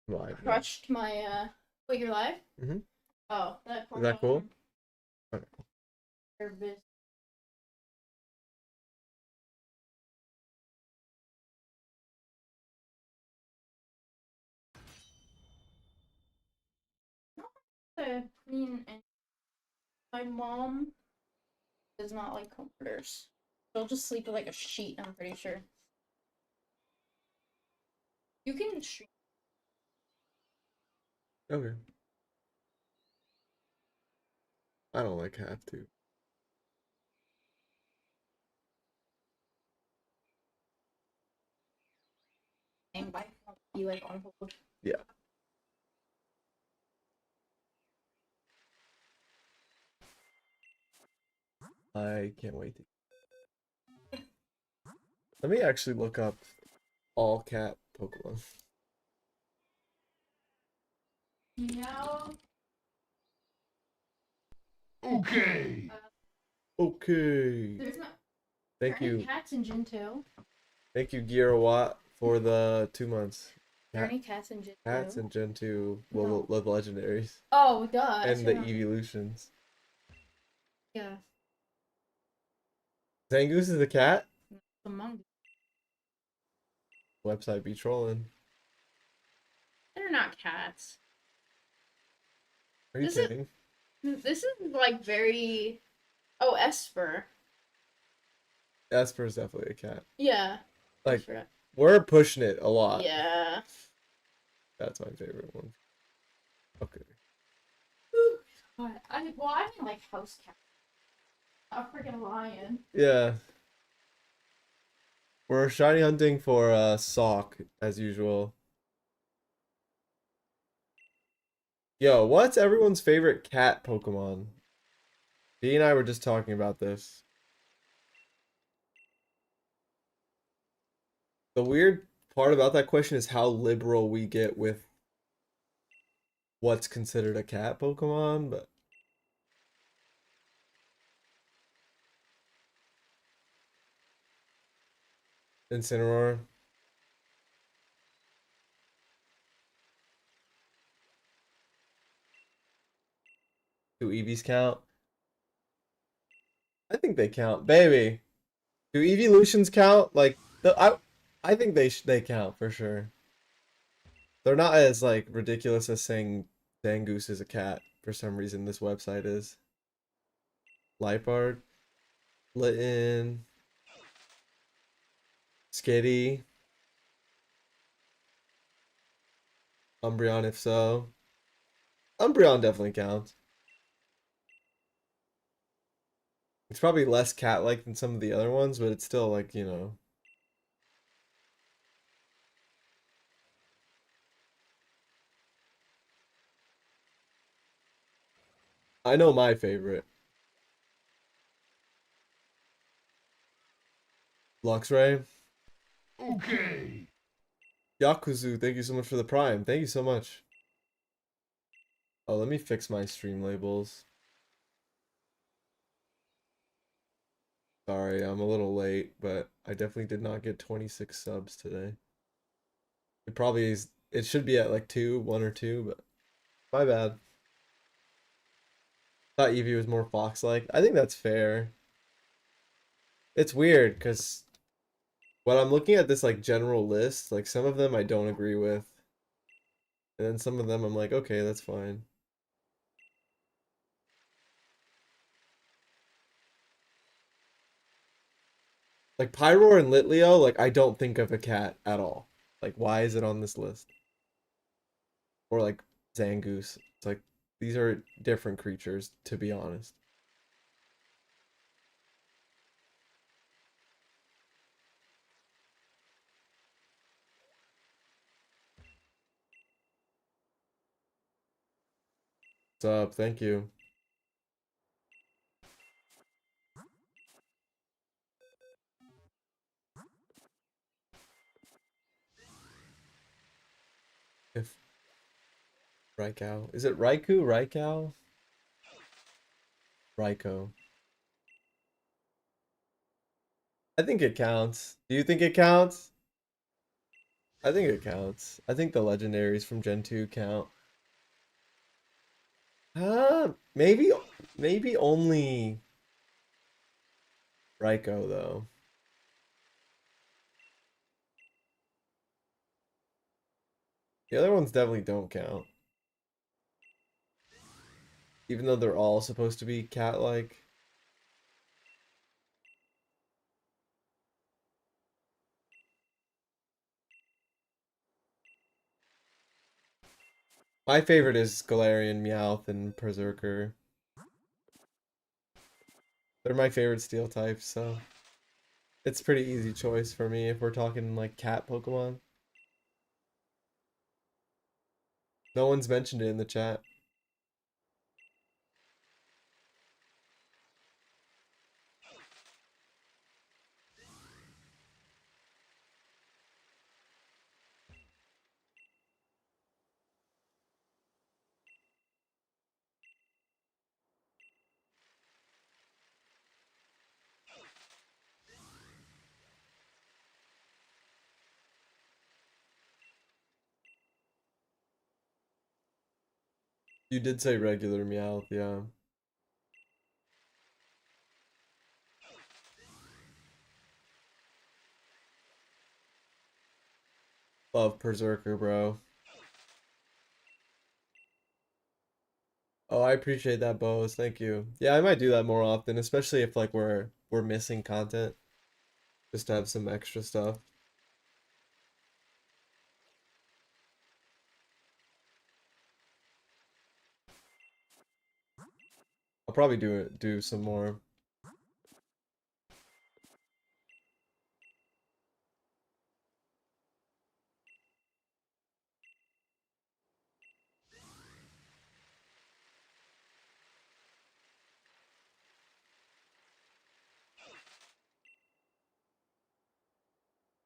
Live. crushed my Wait, you're live? Mm-hmm. Oh, that Is that cool? Okay. service. Clean and my mom does not like comforters. She'll just sleep with like a sheet, I'm pretty sure. You can stream. Okay. I don't like have to. By be like on hold. Yeah. I can't wait to. Let me actually look up all cat Pokemon. Meow. Okay. Okay. There's not. Thank Are any you. cats in Gen 2? Thank you, Girawat, for the 2 months. Are there any cats in Gen 2? Cats in Gen 2 No. love legendaries. Oh, duh. And the evolutions. Yeah. Zangoose is a cat? Among Website be trolling. They're not cats. Are you kidding? This is like very. Oh, Esper. Esper is definitely a cat. Yeah. Like, we're pushing it a lot. Yeah. That's my favorite one. Okay. I mean like house cat. A freaking lion. Yeah. We're shiny hunting for Sock, as usual. Yo, what's everyone's favorite cat Pokemon? Dee and I were just talking about this. The weird part about that question is how liberal we get with what's considered a cat Pokemon, but Incineroar. Do EVs count? I think they count, baby. Do evolutions count? Like I think they count for sure. They're not as like ridiculous as saying Zangoose is a cat for some reason. This website is Lipard, Litten, Skitty, Umbreon. If so, Umbreon definitely counts. It's probably less cat-like than some of the other ones, but it's still like, you know. I know my favorite. Luxray. Okay. Yakuzu, thank you so much for the prime. Thank you so much. Oh, let me fix my stream labels. Sorry, I'm a little late, but I definitely did not get 26 subs today. It probably is, it should be at like 1 or 2, but my bad. Thought Eevee was more fox-like. I think that's fair. It's weird, because when I'm looking at this like general list, like some of them I don't agree with. And then some of them I'm like, okay, that's fine. Like Pyroar and Litleo, like I don't think of a cat at all. Like why is it on this list? Or like Zangoose. It's like these are different creatures, to be honest. What's up? Thank you. If Raikou. Is it Raikou? Raikou? Raikou. I think it counts. Do you think it counts? I think it counts. I think the legendaries from Gen 2 count. Maybe only Raikou though. The other ones definitely don't count. Even though they're all supposed to be cat-like. My favorite is Galarian, Meowth, and Berserker. They're my favorite steel types, so it's pretty easy choice for me if we're talking like cat Pokemon. No one's mentioned it in the chat. You did say regular Meowth, yeah. Love Berserker, bro. Oh, I appreciate that, Bose. Thank you. Yeah, I might do that more often, especially if like we're missing content, just to have some extra stuff. I'll probably do some more.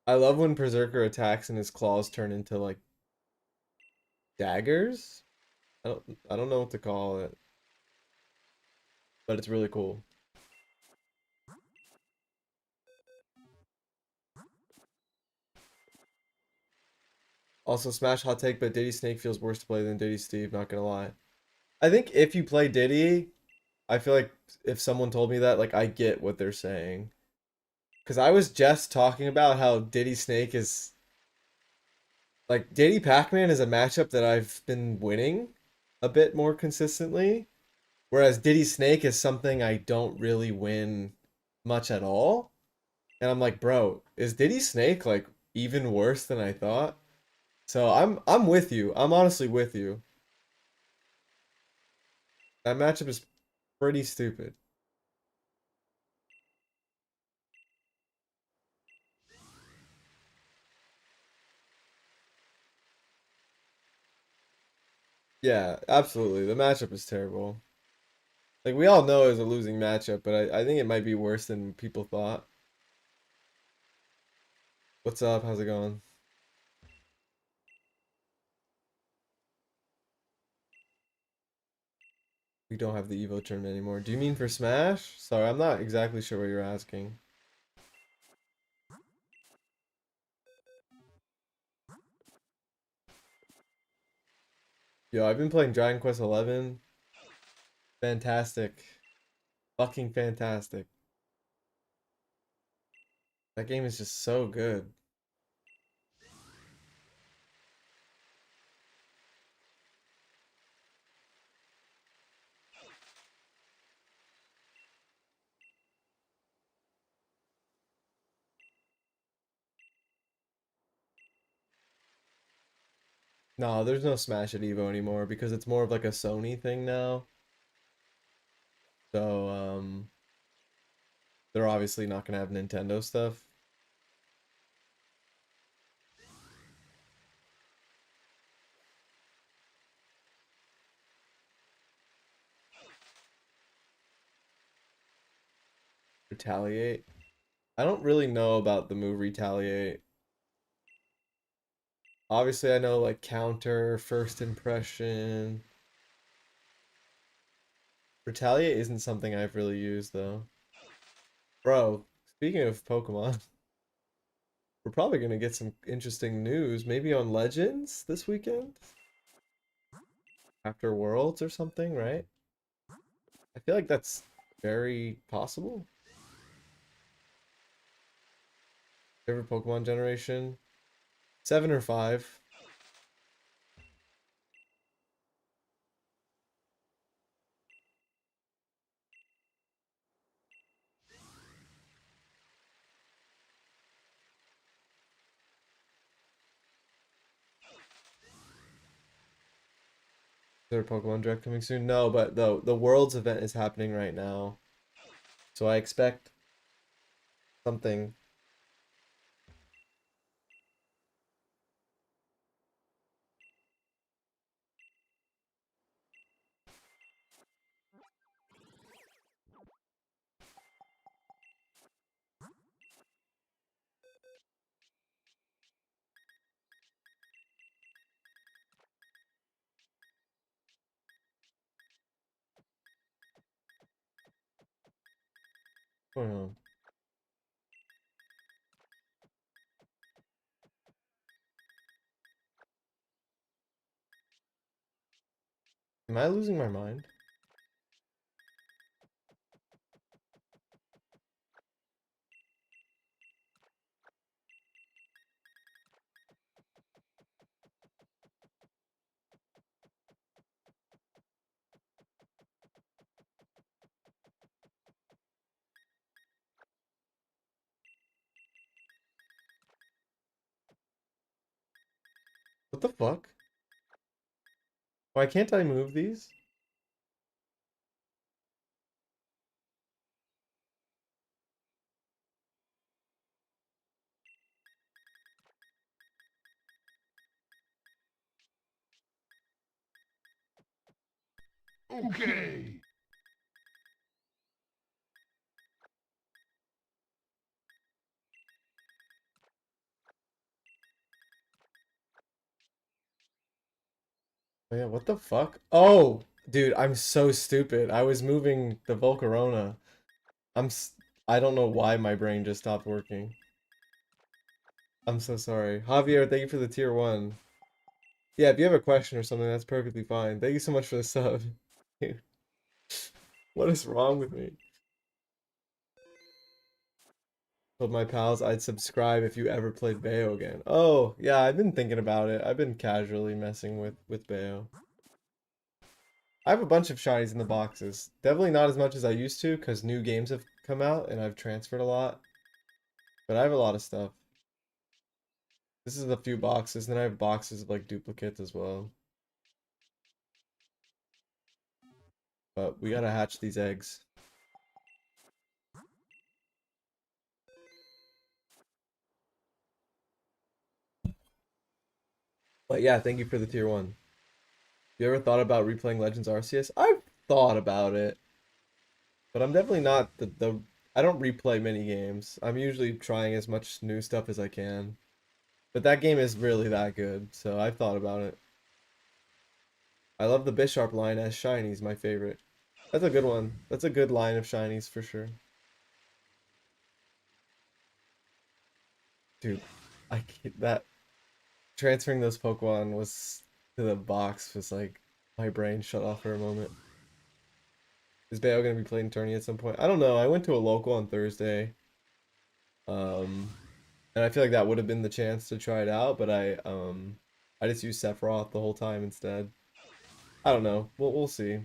I love when Berserker attacks and his claws turn into like daggers. I don't know what to call it, but it's really cool. Also, Smash hot take, but Diddy Snake feels worse to play than Diddy Steve, not gonna lie. I think if you play Diddy, I feel like if someone told me that, like I get what they're saying. Cause I was just talking about how Diddy Snake is like Diddy Pac-Man is a matchup that I've been winning a bit more consistently. Whereas Diddy Snake is something I don't really win much at all. And I'm like, bro, is Diddy Snake like even worse than I thought? So I'm with you. I'm honestly with you. That matchup is pretty stupid. Yeah, absolutely. The matchup is terrible. Like we all know it's a losing matchup, but I think it might be worse than people thought. What's up? How's it going? We don't have the Evo tournament anymore. Do you mean for Smash? Sorry, I'm not exactly sure what you're asking. Yo, I've been playing Dragon Quest 11. Fantastic. Fucking fantastic. That game is just so good. No, there's no Smash at Evo anymore because it's more of like a Sony thing now. So, they're obviously not gonna have Nintendo stuff. Retaliate. I don't really know about the move Retaliate. Obviously, I know like counter, first impression. Retaliate isn't something I've really used though. Bro, speaking of Pokemon, we're probably gonna get some interesting news. Maybe on Legends this weekend? After Worlds or something, right? I feel like that's very possible. Favorite Pokemon generation? 7 or 5. Is there a Pokemon Direct coming soon? No, but the Worlds event is happening right now. So I expect something. What's going on? Am I losing my mind? What the fuck? Why can't I move these? Okay. Oh yeah, what the fuck? Oh, dude, I'm so stupid. I was moving the Volcarona. I don't know why my brain just stopped working. I'm so sorry. Javier, thank you for the tier 1. Yeah, if you have a question or something, that's perfectly fine. Thank you so much for the sub. Dude, what is wrong with me? Told my pals I'd subscribe if you ever played Bayo again. Oh, yeah, I've been thinking about it. I've been casually messing with Bayo. I have a bunch of shinies in the boxes. Definitely not as much as I used to, because new games have come out and I've transferred a lot. But I have a lot of stuff. This is a few boxes, and then I have boxes of like duplicates as well. But we gotta hatch these eggs. But yeah, thank you for the tier 1. You ever thought about replaying Legends Arceus? I've thought about it. But I'm definitely not the I don't replay many games. I'm usually trying as much new stuff as I can. But that game is really that good, so I've thought about it. I love the Bisharp line as shinies, my favorite. That's a good one. That's a good line of shinies for sure. Dude, that transferring those Pokemon was to the box was like my brain shut off for a moment. Is Bayo gonna be playing tourney at some point? I don't know. I went to a local on Thursday. Um and I feel like that would have been the chance to try it out, but I just used Sephiroth the whole time instead. I don't know. We'll see.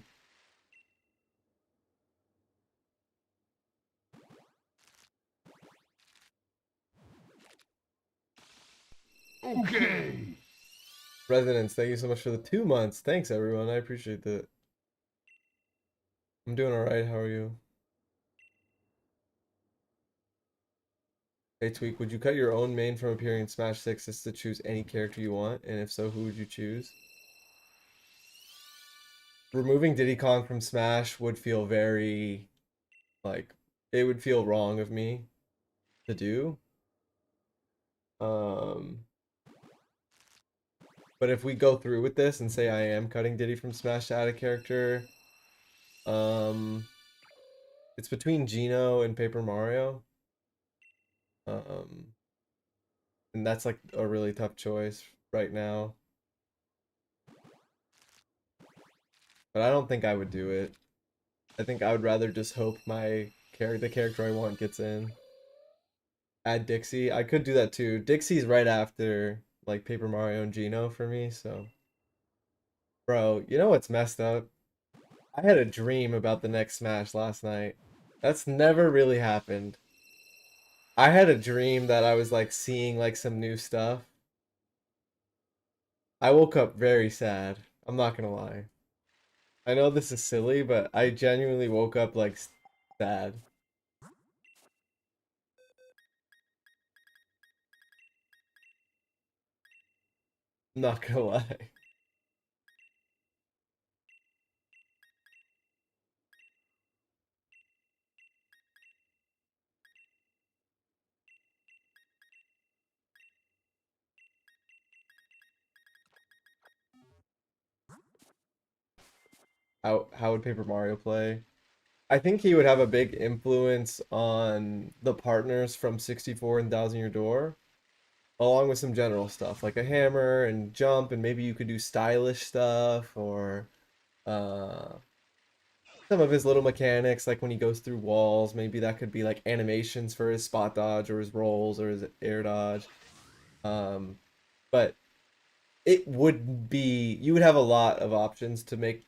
Okay. Residents, thank you so much for the 2 months. Thanks everyone. I appreciate that. I'm doing alright. How are you? Hey Tweak, would you cut your own main from appearing in Smash 6 just to choose any character you want? And if so, who would you choose? Removing Diddy Kong from Smash would feel very, like, it would feel wrong of me to do. Um, but if we go through with this and say I am cutting Diddy from Smash to add a character, um, it's between Gino and Paper Mario. Um, And that's like a really tough choice right now. But I don't think I would do it. I think I would rather just hope the character I want gets in. Add Dixie. I could do that too. Dixie's right after like Paper Mario and Geno for me, so bro, you know what's messed up? I had a dream about the next Smash last night. That's never really happened. I had a dream that I was like seeing like some new stuff. I woke up very sad. I'm not gonna lie. I know this is silly, but I genuinely woke up like sad. I'm not gonna lie. How would Paper Mario play? I think he would have a big influence on the partners from 64 and Thousand Year Door, along with some general stuff like a hammer and jump, and maybe you could do stylish stuff or uh, some of his little mechanics, like when he goes through walls. Maybe that could be like animations for his spot dodge or his rolls or his air dodge. Um, but it would be you would have a lot of options to make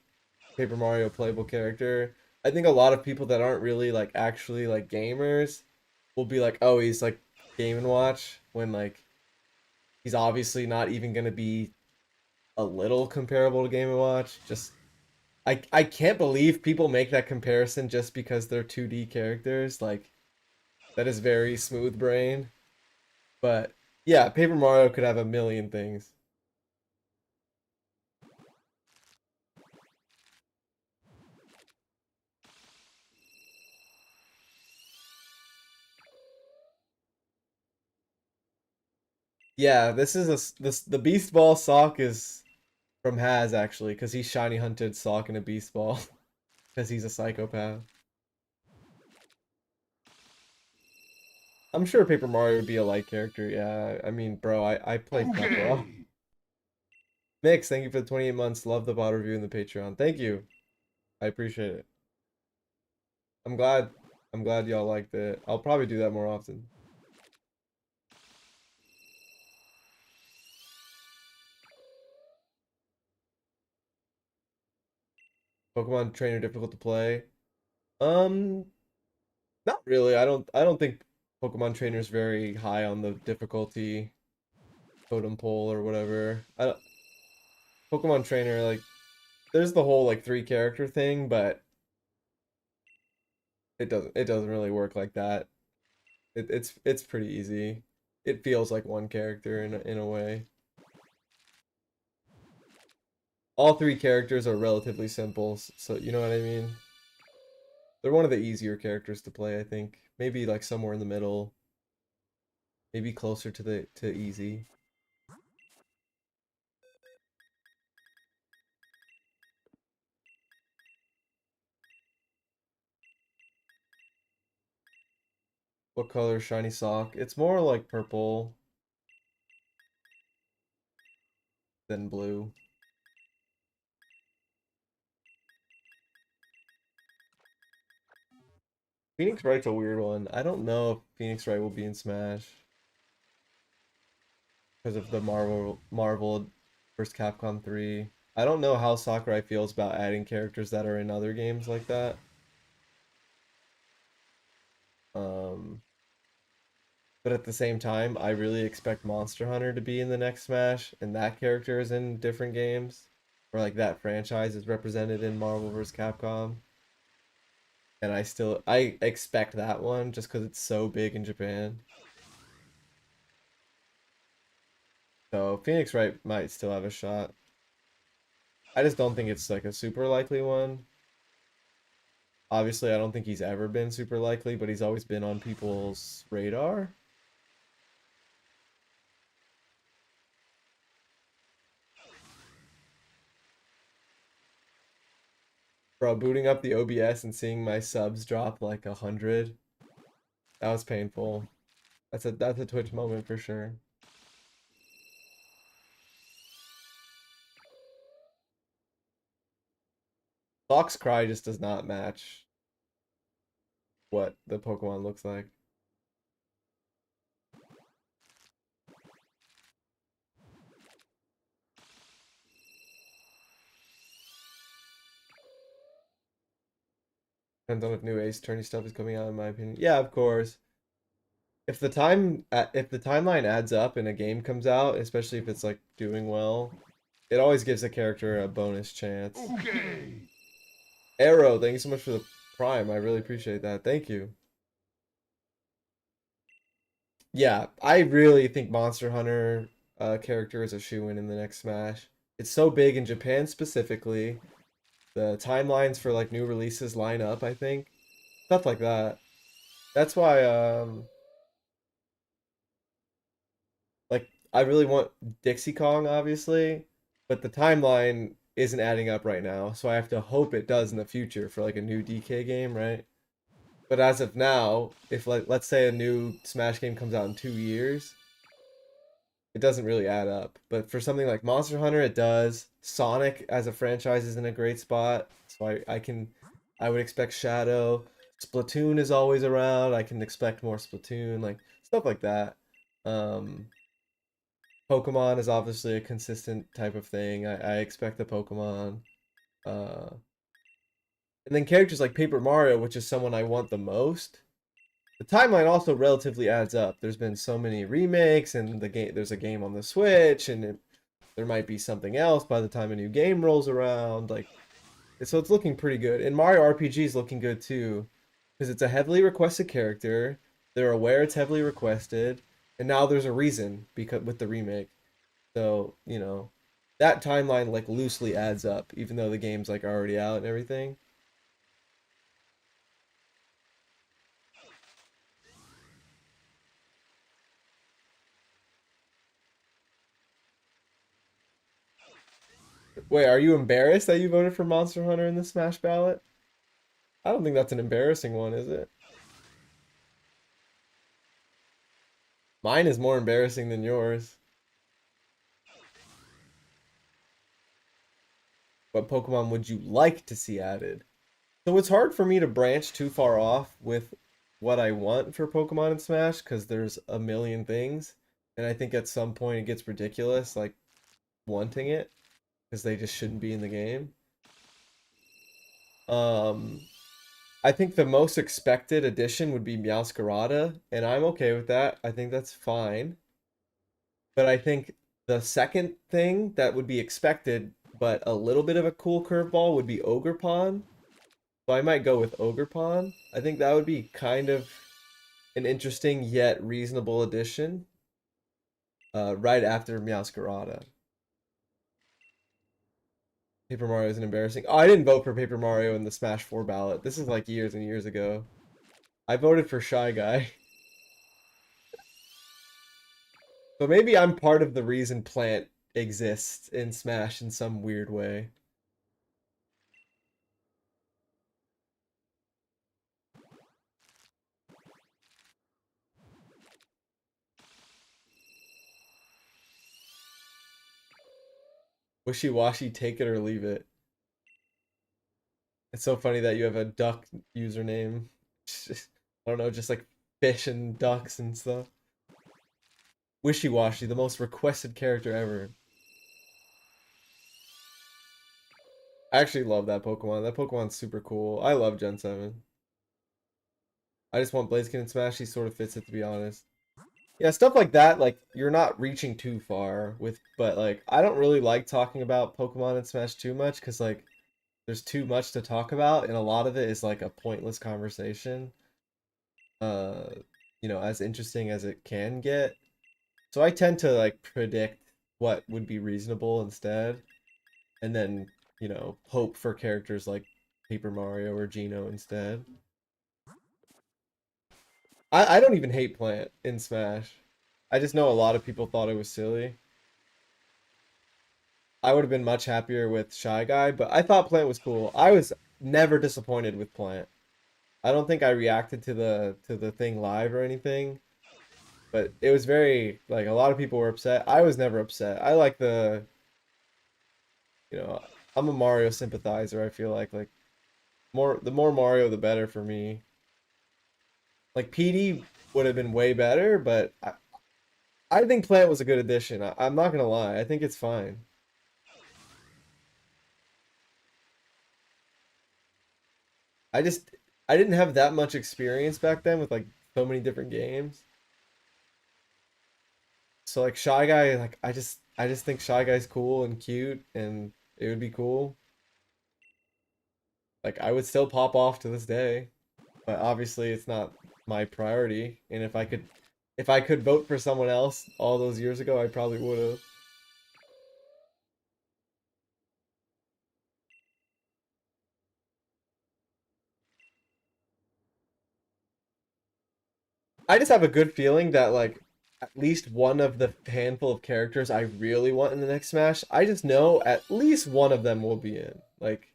Paper Mario playable character. I think a lot of people that aren't really like actually like gamers will be like, "Oh, he's like Game and Watch," when like he's obviously not even gonna be a little comparable to Game and Watch. Just I can't believe people make that comparison just because they're 2D characters. Like that is very smooth brain. But yeah, Paper Mario could have a million things. Yeah, this the Beast Ball sock is from Haz actually, because he shiny hunted sock in a Beast Ball because he's a psychopath. I'm sure Paper Mario would be a light character. Yeah, I mean, bro, I played Sephiroth. Okay. Mix, thank you for the 28 months. Love the bot review and the Patreon. Thank you. I appreciate it. I'm glad. I'm glad y'all liked it. I'll probably do that more often. Pokemon Trainer difficult to play. Um, Not really. I don't think Pokemon Trainer is very high on the difficulty totem pole or whatever. Pokemon Trainer, like there's the whole like three character thing, but it doesn't really work like that. It's pretty easy. It feels like one character in a way. All three characters are relatively simple, so you know what I mean? They're one of the easier characters to play, I think. Maybe like somewhere in the middle, maybe closer to easy. What color is shiny sock? It's more like purple than blue. Phoenix Wright's a weird one. I don't know if Phoenix Wright will be in Smash because of the Marvel vs. Capcom 3. I don't know how Sakurai feels about adding characters that are in other games like that. Um, but at the same time, I really expect Monster Hunter to be in the next Smash, and that character is in different games, or like that franchise is represented in Marvel vs. Capcom. And I expect that one just because it's so big in Japan. So Phoenix Wright might still have a shot. I just don't think it's like a super likely one. Obviously, I don't think he's ever been super likely, but he's always been on people's radar. Bro, booting up the OBS and seeing my subs drop like 100, that was painful. That's a Twitch moment for sure. Fox Cry just does not match what the Pokemon looks like. Depends on if new Ace Attorney stuff is coming out, in my opinion. Yeah, of course. If the timeline adds up and a game comes out, especially if it's like doing well, it always gives a character a bonus chance. Okay. Arrow, thank you so much for the Prime. I really appreciate that. Thank you. Yeah, I really think Monster Hunter character is a shoe-in in the next Smash. It's so big in Japan specifically. The timelines for like new releases line up, I think. Stuff like that. That's why like I really want Dixie Kong obviously, but the timeline isn't adding up right now, so I have to hope it does in the future for like a new DK game, right? But as of now, if like let's say a new Smash game comes out in 2 years, it doesn't really add up. But for something like Monster Hunter, it does. Sonic as a franchise is in a great spot, so I would expect Shadow. Splatoon is always around. I can expect more Splatoon, like stuff like that. Um, Pokemon is obviously a consistent type of thing. I expect the Pokemon. Uh, and then characters like Paper Mario, which is someone I want the most. The timeline also relatively adds up. There's been so many remakes, and there's a game on the Switch, and there might be something else by the time a new game rolls around. Like, so it's looking pretty good. And Mario RPG is looking good too, because it's a heavily requested character. They're aware it's heavily requested, and now there's a reason because with the remake. So that timeline like loosely adds up, even though the game's like already out and everything. Wait, are you embarrassed that you voted for Monster Hunter in the Smash ballot? I don't think that's an embarrassing one, is it? Mine is more embarrassing than yours. What Pokemon would you like to see added? So it's hard for me to branch too far off with what I want for Pokemon in Smash because there's a million things. And I think at some point it gets ridiculous, like wanting it, because they just shouldn't be in the game. Um, I think the most expected addition would be Meowscarada, and I'm okay with that. I think that's fine. But I think the second thing that would be expected, but a little bit of a cool curveball, would be Ogerpon. So I might go with Ogerpon. I think that would be kind of an interesting yet reasonable addition. Right after Meowscarada. Paper Mario isn't embarrassing. Oh, I didn't vote for Paper Mario in the Smash 4 ballot. This is like years and years ago. I voted for Shy Guy. So maybe I'm part of the reason Plant exists in Smash in some weird way. Wishy-washy, take it or leave it. It's so funny that you have a duck username. I don't know, just like fish and ducks and stuff. Wishy-washy, the most requested character ever. I actually love that Pokemon. That Pokemon's super cool. I love Gen 7. I just want Blaziken and Smash. He sort of fits it, to be honest. Yeah, stuff like that, like, you're not reaching too far with, but, like, I don't really like talking about Pokemon and Smash too much, because, like, there's too much to talk about, and a lot of it is, like, a pointless conversation. Uh, as interesting as it can get. So I tend to, like, predict what would be reasonable instead, and then, hope for characters like Paper Mario or Geno instead. I don't even hate Plant in Smash. I just know a lot of people thought it was silly. I would have been much happier with Shy Guy, but I thought Plant was cool. I was never disappointed with Plant. I don't think I reacted to the thing live or anything, but it was very like a lot of people were upset. I was never upset. I like the you know I'm a Mario sympathizer. I feel like the more Mario, the better for me. Like PD would have been way better, but I think Plant was a good addition. I'm not gonna lie. I think it's fine. I just I didn't have that much experience back then with like so many different games. So like Shy Guy, like I just think Shy Guy's cool and cute and it would be cool. Like I would still pop off to this day, but obviously it's not my priority. And if I could vote for someone else all those years ago, I probably would have. I just have a good feeling that like at least one of the handful of characters I really want in the next Smash, I just know at least one of them will be in. Like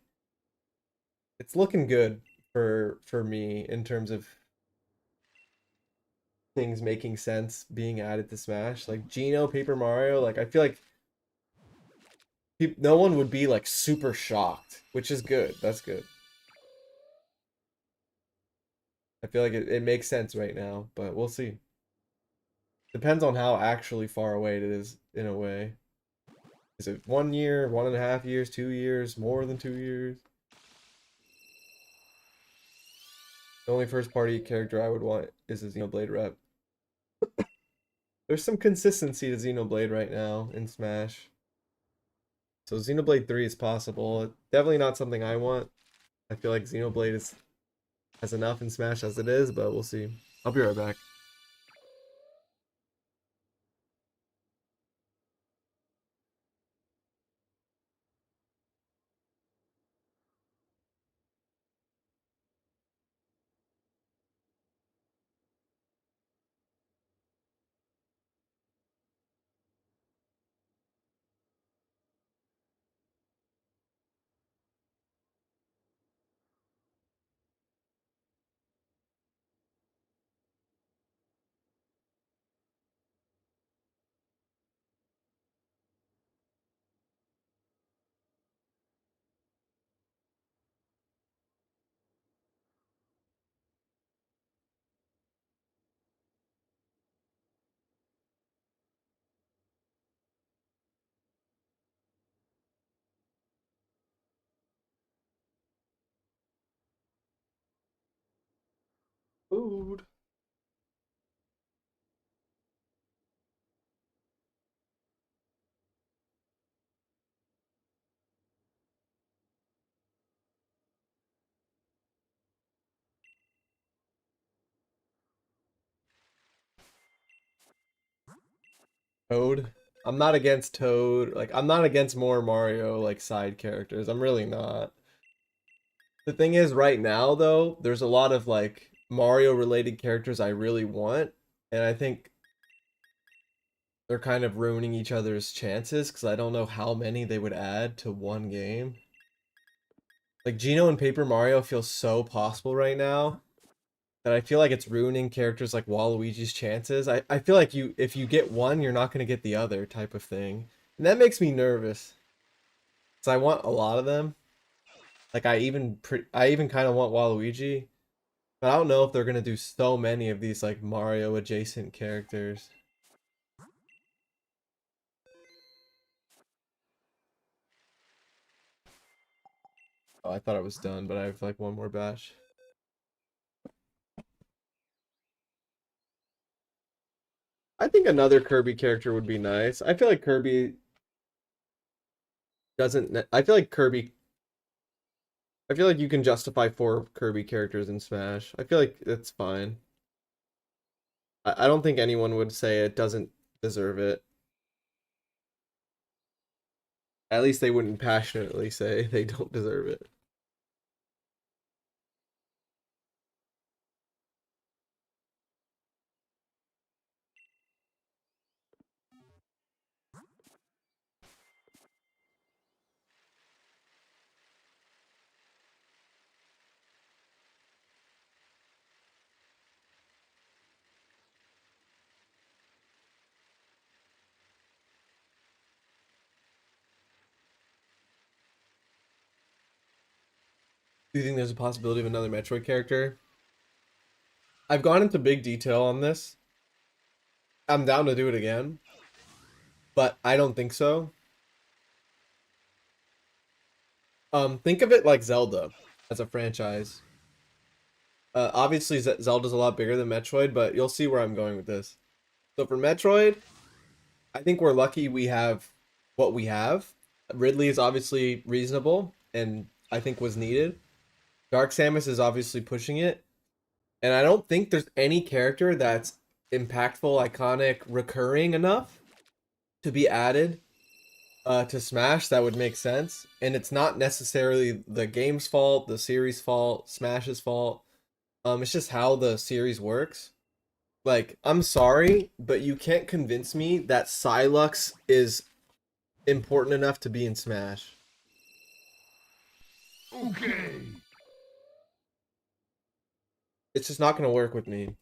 it's looking good for me in terms of things making sense being added to Smash. Like Geno, Paper Mario, like I feel like no one would be like super shocked, which is good. That's good. I feel like it makes sense right now, but we'll see. Depends on how actually far away it is in a way. Is it 1 year, 1.5 years, 2 years, more than 2 years? The only first party character I would want is a Xenoblade rep. There's some consistency to Xenoblade right now in Smash. So Xenoblade 3 is possible. Definitely not something I want. I feel like Xenoblade has enough in Smash as it is, but we'll see. I'll be right back. Food. Toad. I'm not against Toad. Like I'm not against more Mario like side characters. I'm really not. The thing is right now though, there's a lot of like Mario related characters I really want, and I think they're kind of ruining each other's chances because I don't know how many they would add to one game. Like Geno and Paper Mario feel so possible right now that I feel like it's ruining characters like Waluigi's chances. I feel like if you get one, you're not gonna get the other type of thing. And that makes me nervous. Cause I want a lot of them. Like I even kind of want Waluigi, but I don't know if they're gonna do so many of these like Mario adjacent characters. Oh, I thought it was done, but I have like one more batch. I think another Kirby character would be nice. I feel like Kirby doesn't. I feel like Kirby. I feel like you can justify 4 Kirby characters in Smash. I feel like it's fine. I don't think anyone would say it doesn't deserve it. At least they wouldn't passionately say they don't deserve it. Do you think there's a possibility of another Metroid character? I've gone into big detail on this. I'm down to do it again, but I don't think so. Think of it like Zelda as a franchise. Obviously, Zelda's a lot bigger than Metroid, but you'll see where I'm going with this. So for Metroid, I think we're lucky we have what we have. Ridley is obviously reasonable, and I think was needed. Dark Samus is obviously pushing it, and I don't think there's any character that's impactful, iconic, recurring enough to be added to Smash that would make sense. And it's not necessarily the game's fault, the series' fault, Smash's fault. It's just how the series works. Like, I'm sorry, but you can't convince me that Psylux is important enough to be in Smash. Okay. It's just not gonna work with me.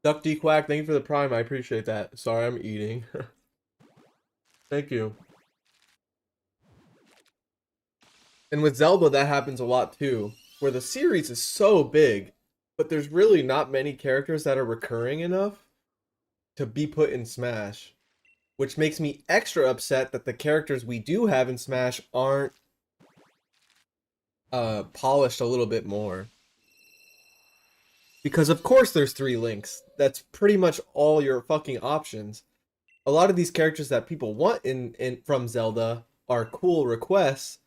Duck D Quack, thank you for the prime. I appreciate that. Sorry, I'm eating. Thank you. And with Zelda, that happens a lot too, where the series is so big, but there's really not many characters that are recurring enough to be put in Smash, which makes me extra upset that the characters we do have in Smash aren't polished a little bit more. Because of course there's 3 links. That's pretty much all your fucking options. A lot of these characters that people want in from Zelda are cool requests,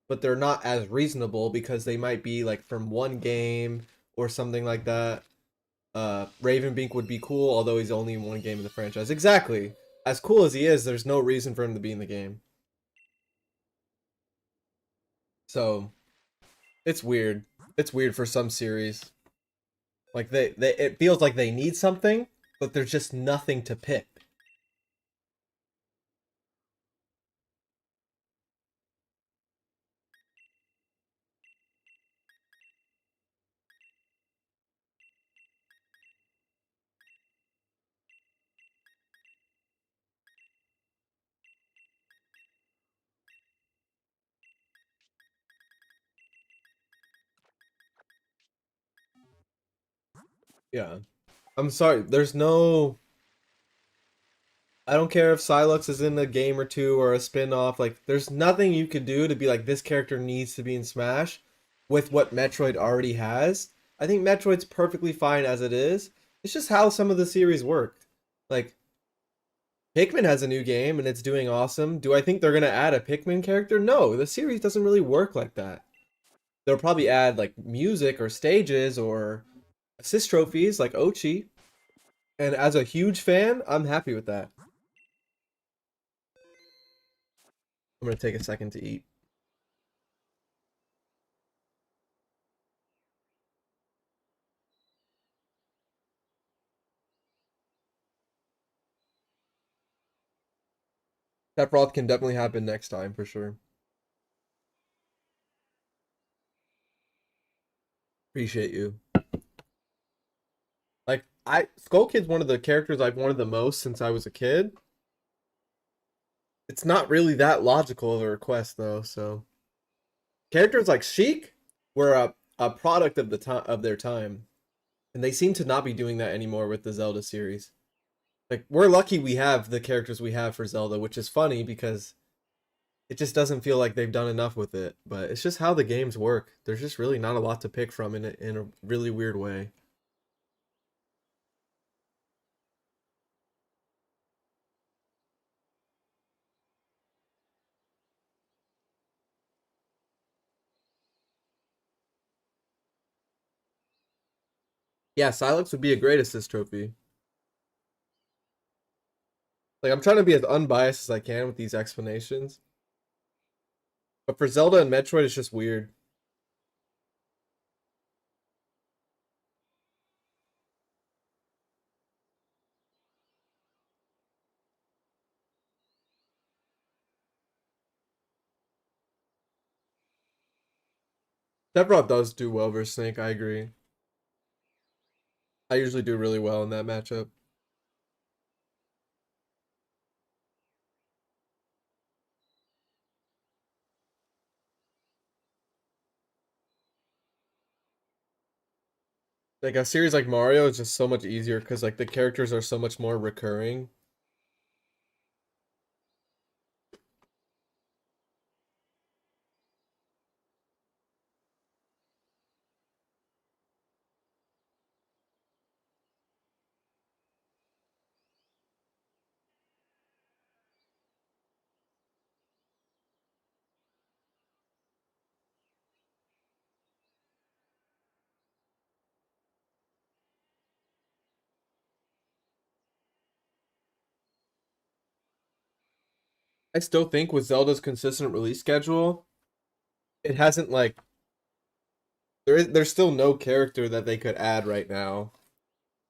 but they're not as reasonable because they might be like from one game or something like that. Ravenbeak would be cool, although he's only in one game in the franchise. Exactly. As cool as he is, there's no reason for him to be in the game. So it's weird. It's weird for some series. Like they it feels like they need something, but there's just nothing to pick. Yeah. I'm sorry, there's no I don't care if Silux is in a game or two or a spin-off, like there's nothing you could do to be like this character needs to be in Smash with what Metroid already has. I think Metroid's perfectly fine as it is. It's just how some of the series work. Like Pikmin has a new game and it's doing awesome. Do I think they're gonna add a Pikmin character? No, the series doesn't really work like that. They'll probably add like music or stages or assist trophies like Ochi. And as a huge fan, I'm happy with that. I'm gonna take a second to eat. That broth can definitely happen next time for sure. Appreciate you. Like Skull Kid's one of the characters I've wanted the most since I was a kid. It's not really that logical of a request though, so characters like Sheik were a product of the time of their time. And they seem to not be doing that anymore with the Zelda series. Like we're lucky we have the characters we have for Zelda, which is funny because it just doesn't feel like they've done enough with it. But it's just how the games work. There's just really not a lot to pick from in a really weird way. Yeah, Silence would be a great assist trophy. Like I'm trying to be as unbiased as I can with these explanations. But for Zelda and Metroid, it's just weird. Sephiroth does do well versus Snake, I agree. I usually do really well in that matchup. Like a series like Mario is just so much easier because like the characters are so much more recurring. I still think with Zelda's consistent release schedule, it hasn't like there's still no character that they could add right now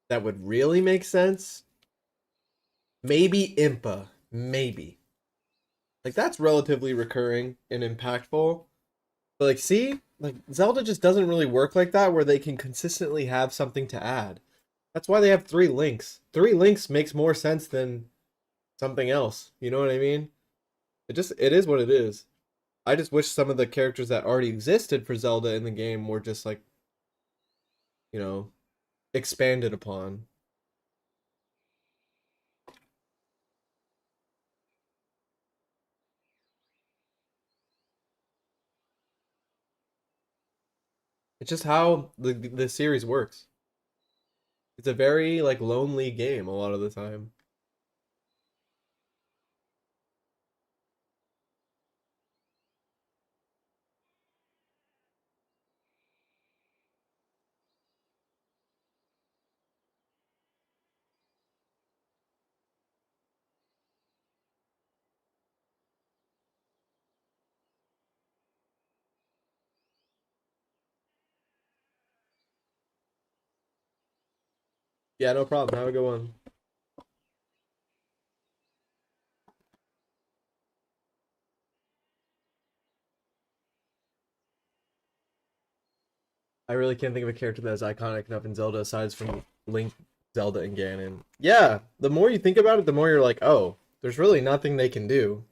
that would really make sense. Maybe Impa, maybe. Like that's relatively recurring and impactful. But like see, like Zelda just doesn't really work like that where they can consistently have something to add. That's why they have three links. Three links makes more sense than something else. You know what I mean? It is what it is. I just wish some of the characters that already existed for Zelda in the game were just like, you know, expanded upon. It's just how the series works. It's a very like lonely game a lot of the time. Yeah, no problem. Have a good one. I really can't think of a character that's iconic enough in Zelda aside from Link, Zelda, and Ganon. Yeah, the more you think about it, the more you're like, oh, there's really nothing they can do.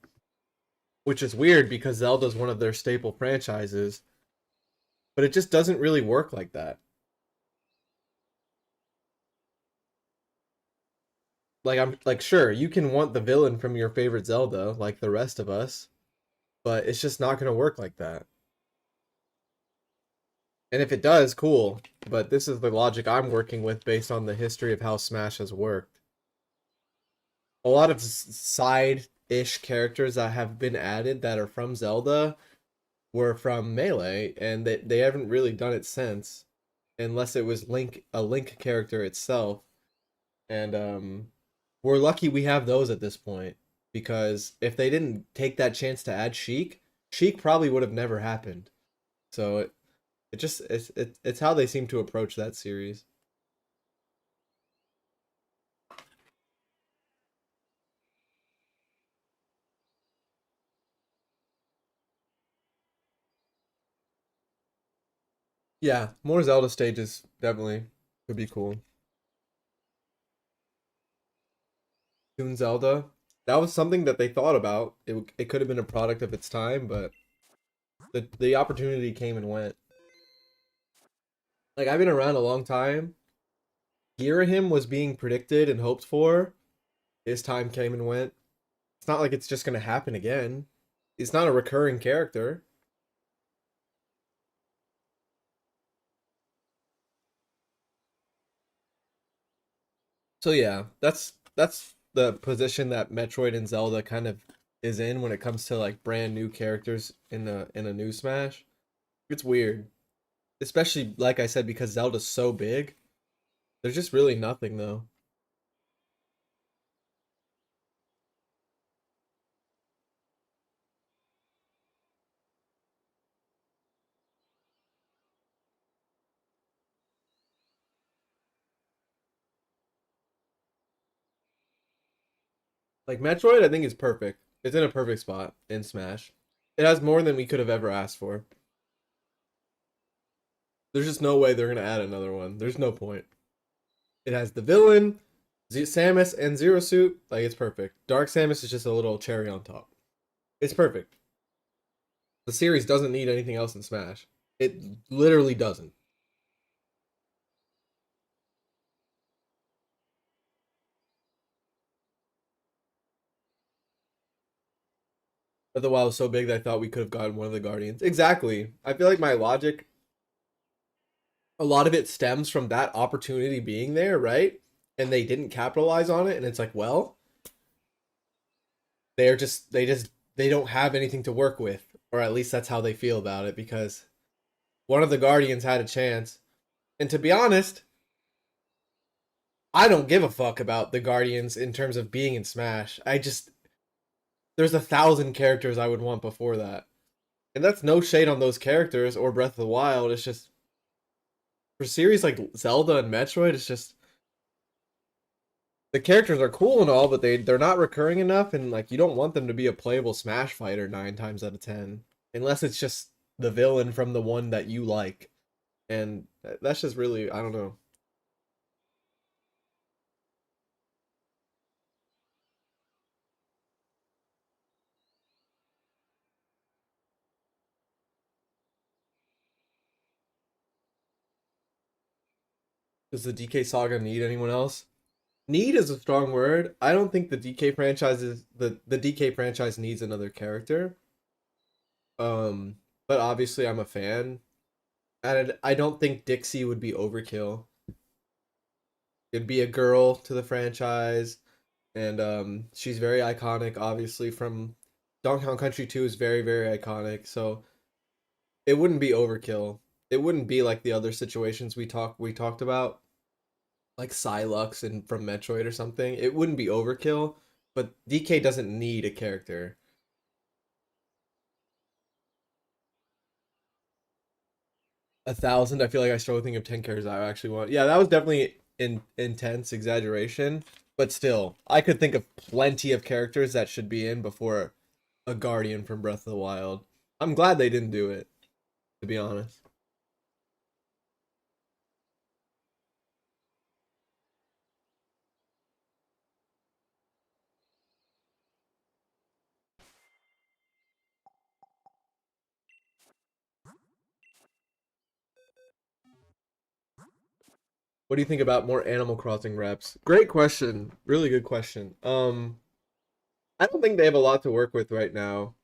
Which is weird because Zelda's one of their staple franchises, but it just doesn't really work like that. Like I'm like sure, you can want the villain from your favorite Zelda like the rest of us, but it's just not going to work like that. And if it does, cool, but this is the logic I'm working with based on the history of how Smash has worked. A lot of side-ish characters that have been added that are from Zelda were from Melee, and they haven't really done it since, unless it was a Link character itself. And we're lucky we have those at this point because if they didn't take that chance to add Sheik, Sheik probably would have never happened. So it just it's how they seem to approach that series. Yeah, more Zelda stages definitely would be cool. Toon Zelda. That was something that they thought about. It could have been a product of its time, but the opportunity came and went. Like I've been around a long time. Girahim was being predicted and hoped for. His time came and went. It's not like it's just gonna happen again. It's not a recurring character. So yeah, that's the position that Metroid and Zelda kind of is in when it comes to like brand new characters in a new Smash. It's weird. Especially like I said because Zelda's so big. There's just really nothing though. Like Metroid I think is perfect. It's in a perfect spot in Smash. It has more than we could have ever asked for. There's just no way they're gonna add another one. There's no point. It has the villain, Samus, and Zero Suit. Like it's perfect. Dark Samus is just a little cherry on top. It's perfect. The series doesn't need anything else in Smash. It literally doesn't. Breath of the Wild was so big that I thought we could have gotten one of the Guardians. Exactly. I feel like my logic, a lot of it stems from that opportunity being there, right? And they didn't capitalize on it, and it's like, well, they don't have anything to work with, or at least that's how they feel about it, because one of the Guardians had a chance. And to be honest, I don't give a fuck about the Guardians in terms of being in Smash. There's 1,000 characters I would want before that. And that's no shade on those characters or Breath of the Wild. It's just for series like Zelda and Metroid, it's just the characters are cool and all, but they're not recurring enough, and like you don't want them to be a playable Smash fighter 9 times out of 10, unless it's just the villain from the one that you like, and that's just really, I don't know. Does the DK saga need anyone else? Need is a strong word. I don't think the DK franchise needs another character. Um, but obviously I'm a fan. And I don't think Dixie would be overkill. It'd be a girl to the franchise, and she's very iconic. Obviously, from Donkey Kong Country 2 is very very iconic. So it wouldn't be overkill. It wouldn't be like the other situations we talked about, like Psylux and from Metroid or something. It wouldn't be overkill, but DK doesn't need a character. 1,000. I feel like I struggle thinking of 10 characters I actually want. Yeah, that was definitely intense exaggeration, but still, I could think of plenty of characters that should be in before a Guardian from Breath of the Wild. I'm glad they didn't do it, to be honest. What do you think about more Animal Crossing reps? Great question. Really good question. I don't think they have a lot to work with right now.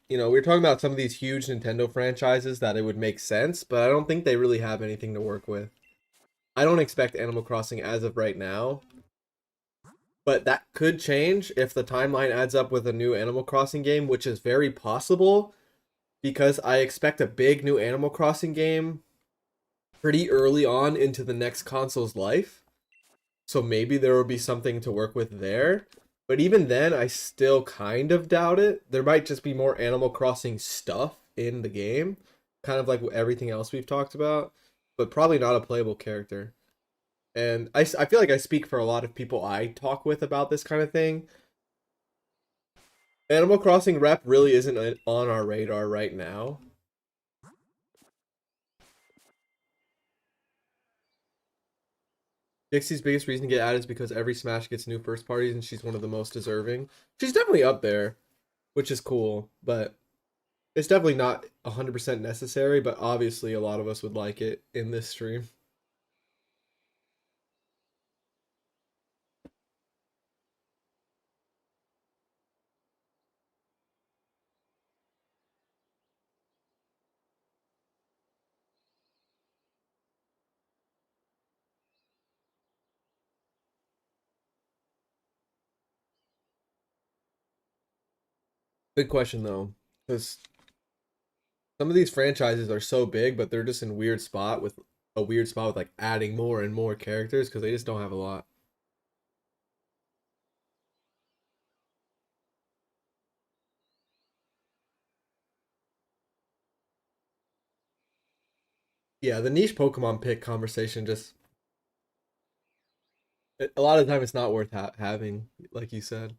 We're talking about some of these huge Nintendo franchises that it would make sense, but I don't think they really have anything to work with. I don't expect Animal Crossing as of right now, but that could change if the timeline adds up with a new Animal Crossing game, which is very possible because I expect a big new Animal Crossing game pretty early on into the next console's life. So maybe there will be something to work with there. But even then, I still kind of doubt it. There might just be more Animal Crossing stuff in the game, kind of like everything else we've talked about, but probably not a playable character. And I feel like I speak for a lot of people I talk with about this kind of thing. Animal Crossing rep really isn't on our radar right now. Dixie's biggest reason to get added is because every Smash gets new first parties and she's one of the most deserving. She's definitely up there, which is cool, but it's definitely not 100% necessary, but obviously a lot of us would like it in this stream. Big question though, because some of these franchises are so big, but they're just in a weird spot with like adding more and more characters because they just don't have a lot. Yeah, the niche Pokemon pick conversation just a lot of the time it's not worth having, like you said.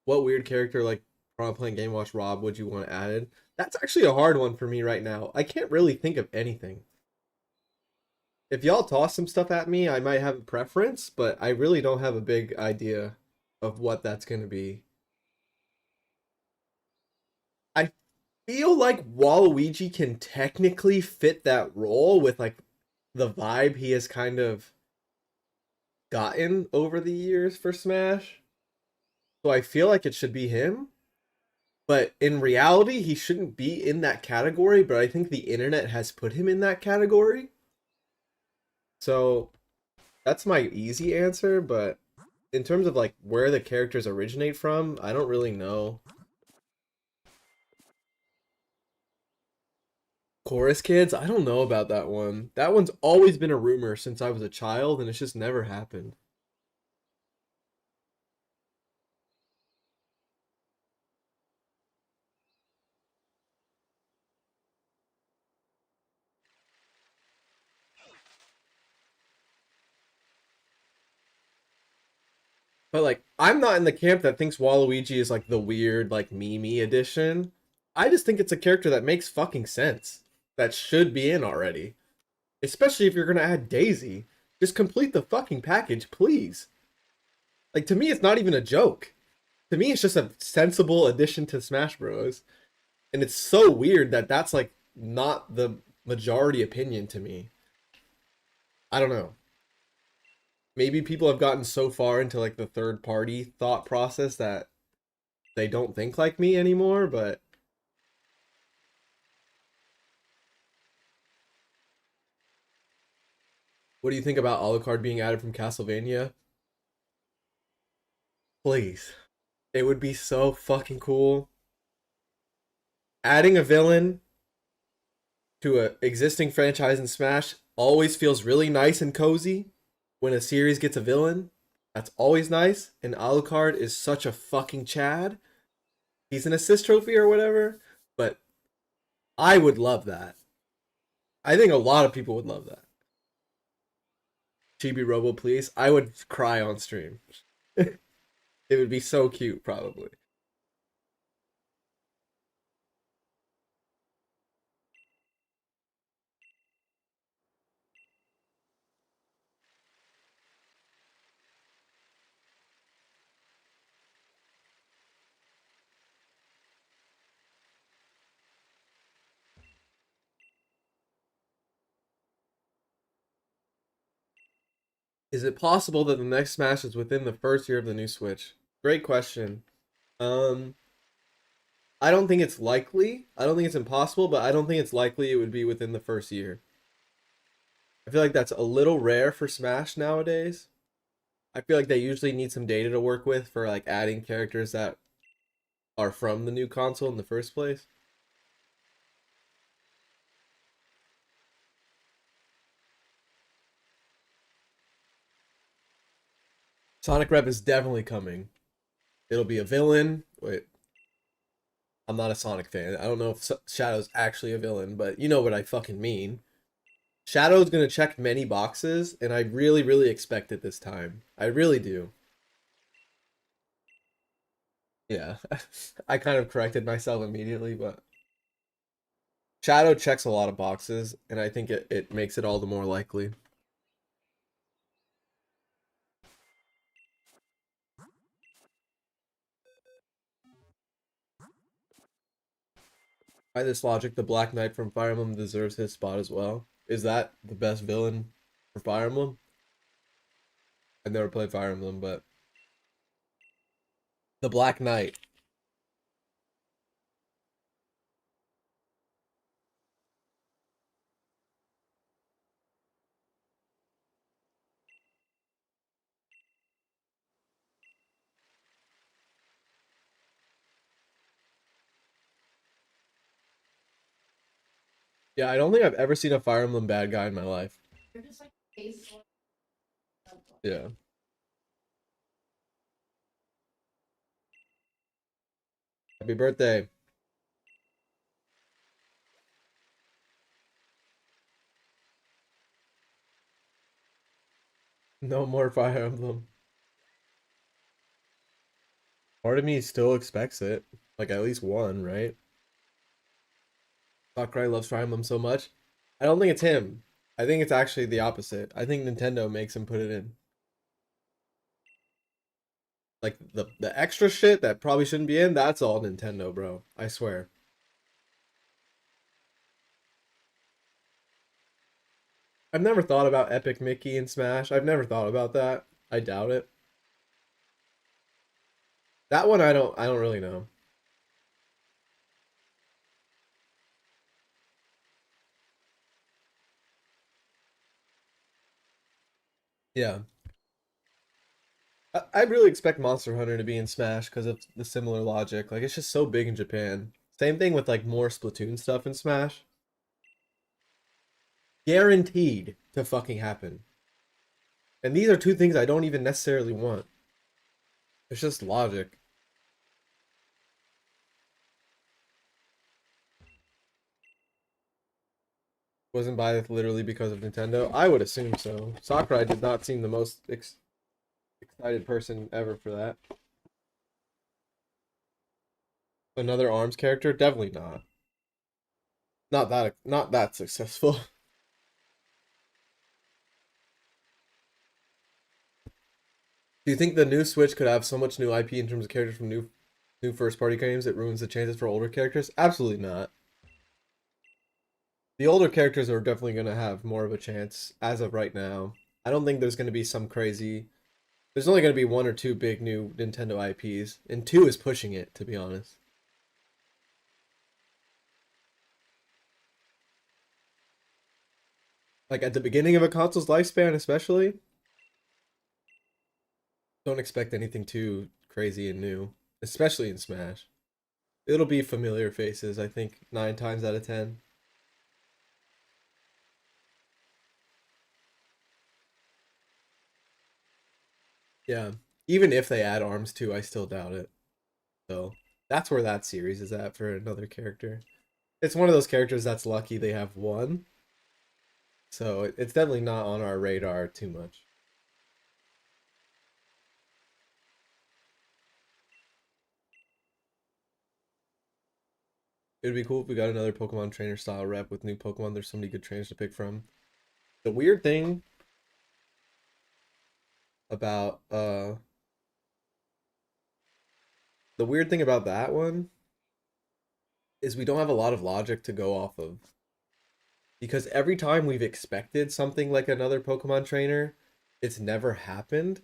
What weird character like from playing Game Watch Rob would you want added? That's actually a hard one for me right now. I can't really think of anything. If y'all toss some stuff at me, I might have a preference, but I really don't have a big idea of what that's going to be. I feel like Waluigi can technically fit that role with like the vibe he has kind of gotten over the years for Smash. So I feel like it should be him. But in reality, he shouldn't be in that category, but I think the internet has put him in that category. So that's my easy answer, but in terms of like where the characters originate from, I don't really know. Chorus Kids? I don't know about that one. That one's always been a rumor since I was a child, and it's just never happened. But like, I'm not in the camp that thinks Waluigi is like the weird, like memey edition. I just think it's a character that makes fucking sense. That should be in already. Especially if you're gonna add Daisy. Just complete the fucking package, please. Like to me, it's not even a joke. To me, it's just a sensible addition to Smash Bros. And it's so weird that that's like not the majority opinion to me. I don't know. Maybe people have gotten so far into like the third party thought process that they don't think like me anymore, but what do you think about Alucard being added from Castlevania? Please. It would be so fucking cool. Adding a villain to a existing franchise in Smash always feels really nice and cozy when a series gets a villain. That's always nice. And Alucard is such a fucking Chad. He's an assist trophy or whatever, but I would love that. I think a lot of people would love that. Chibi Robo, please. I would cry on stream. It would be so cute, probably. Is it possible that the next Smash is within the first year of the new Switch? Great question. Um, I don't think it's likely. I don't think it's impossible, but I don't think it's likely it would be within the first year. I feel like that's a little rare for Smash nowadays. I feel like they usually need some data to work with for like adding characters that are from the new console in the first place. Sonic Rep is definitely coming. It'll be a villain. Wait, I'm not a Sonic fan. I don't know if Shadow's actually a villain, but you know what I fucking mean. Shadow's gonna check many boxes, and I really, really expect it this time. I really do. Yeah, I kind of corrected myself immediately, but Shadow checks a lot of boxes, and I think it makes it all the more likely. By this logic, the Black Knight from Fire Emblem deserves his spot as well. Is that the best villain for Fire Emblem? I've never played Fire Emblem, but the Black Knight. Yeah, I don't think I've ever seen a Fire Emblem bad guy in my life. You're just like face. Yeah. Happy birthday. No more Fire Emblem. Part of me still expects it. Like at least one, right? Sakurai loves Fire Emblem so much. I don't think it's him. I think it's actually the opposite. I think Nintendo makes him put it in. Like the extra shit that probably shouldn't be in, that's all Nintendo, bro. I swear. I've never thought about Epic Mickey in Smash. I've never thought about that. I doubt it. That one I don't really know. Yeah. I really expect Monster Hunter to be in Smash because of the similar logic. Like, it's just so big in Japan. Same thing with like more Splatoon stuff in Smash. Guaranteed to fucking happen. And these are two things I don't even necessarily want. It's just logic. Wasn't by literally because of Nintendo. I would assume so. Sakurai did not seem the most excited person ever for that. Another ARMS character? Definitely not. Not that successful. Do you think the new Switch could have so much new IP in terms of characters from new first party games it ruins the chances for older characters? Absolutely not. The older characters are definitely going to have more of a chance as of right now. I don't think there's going to be some crazy. There's only going to be one or two big new Nintendo IPs, and two is pushing it, to be honest. Like at the beginning of a console's lifespan, especially, don't expect anything too crazy and new, especially in Smash. It'll be familiar faces, I think, 9 times out of 10. Yeah. Even if they add arms too, I still doubt it. So that's where that series is at for another character. It's one of those characters that's lucky they have one. So it's definitely not on our radar too much. It'd be cool if we got another Pokemon trainer style rep with new Pokemon. There's so many good trainers to pick from. The weird thing about that one is we don't have a lot of logic to go off of. Because every time we've expected something like another Pokemon trainer, it's never happened.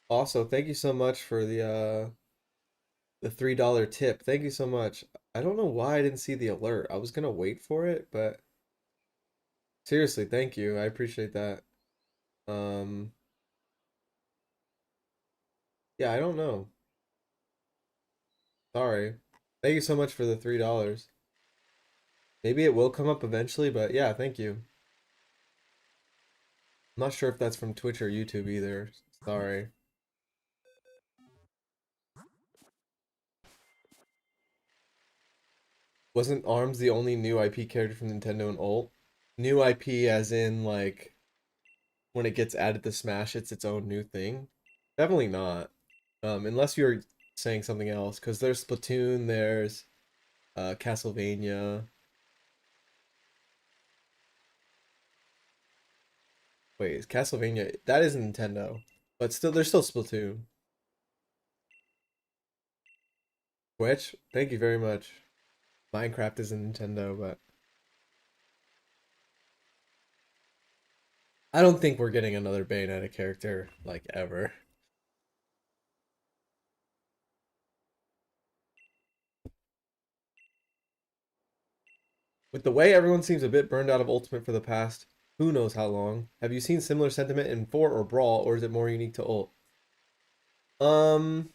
Also, thank you so much for the $3 tip. Thank you so much. I don't know why I didn't see the alert. I was gonna wait for it, but seriously, thank you. I appreciate that. Um, yeah, I don't know. Sorry. Thank you so much for the $3. Maybe it will come up eventually, but yeah, thank you. I'm not sure if that's from Twitch or YouTube either. Sorry. Wasn't ARMS the only new IP character from Nintendo and Ult? New IP as in like when it gets added to Smash, it's its own new thing? Definitely not. Unless you're saying something else, because there's Splatoon, there's Castlevania. Wait, is Castlevania? That is Nintendo, but still, there's still Splatoon. Twitch, thank you very much. Minecraft is a Nintendo, but I don't think we're getting another Bayonetta character like ever. With the way everyone seems a bit burned out of Ultimate for the past, who knows how long. Have you seen similar sentiment in 4 or Brawl, or is it more unique to Ult? Um,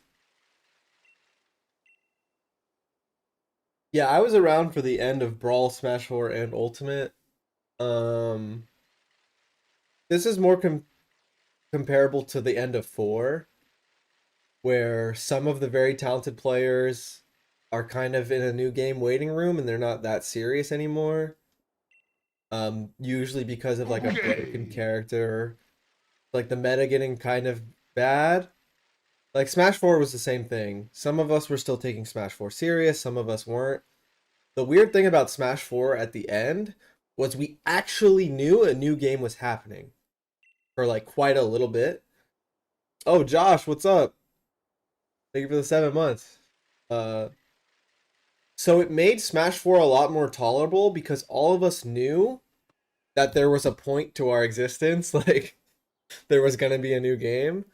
yeah, I was around for the end of Brawl, Smash 4, and Ultimate. Um, this is more comparable to the end of 4, where some of the very talented players are kind of in a new game waiting room and they're not that serious anymore. Usually because of like a broken character, like the meta getting kind of bad. Like Smash 4 was the same thing. Some of us were still taking Smash 4 serious, some of us weren't. The weird thing about Smash 4 at the end was we actually knew a new game was happening for like quite a little bit. Oh, Josh, what's up? Thank you for the 7 months. Uh, so it made Smash 4 a lot more tolerable because all of us knew that there was a point to our existence. Like, there was going to be a new game.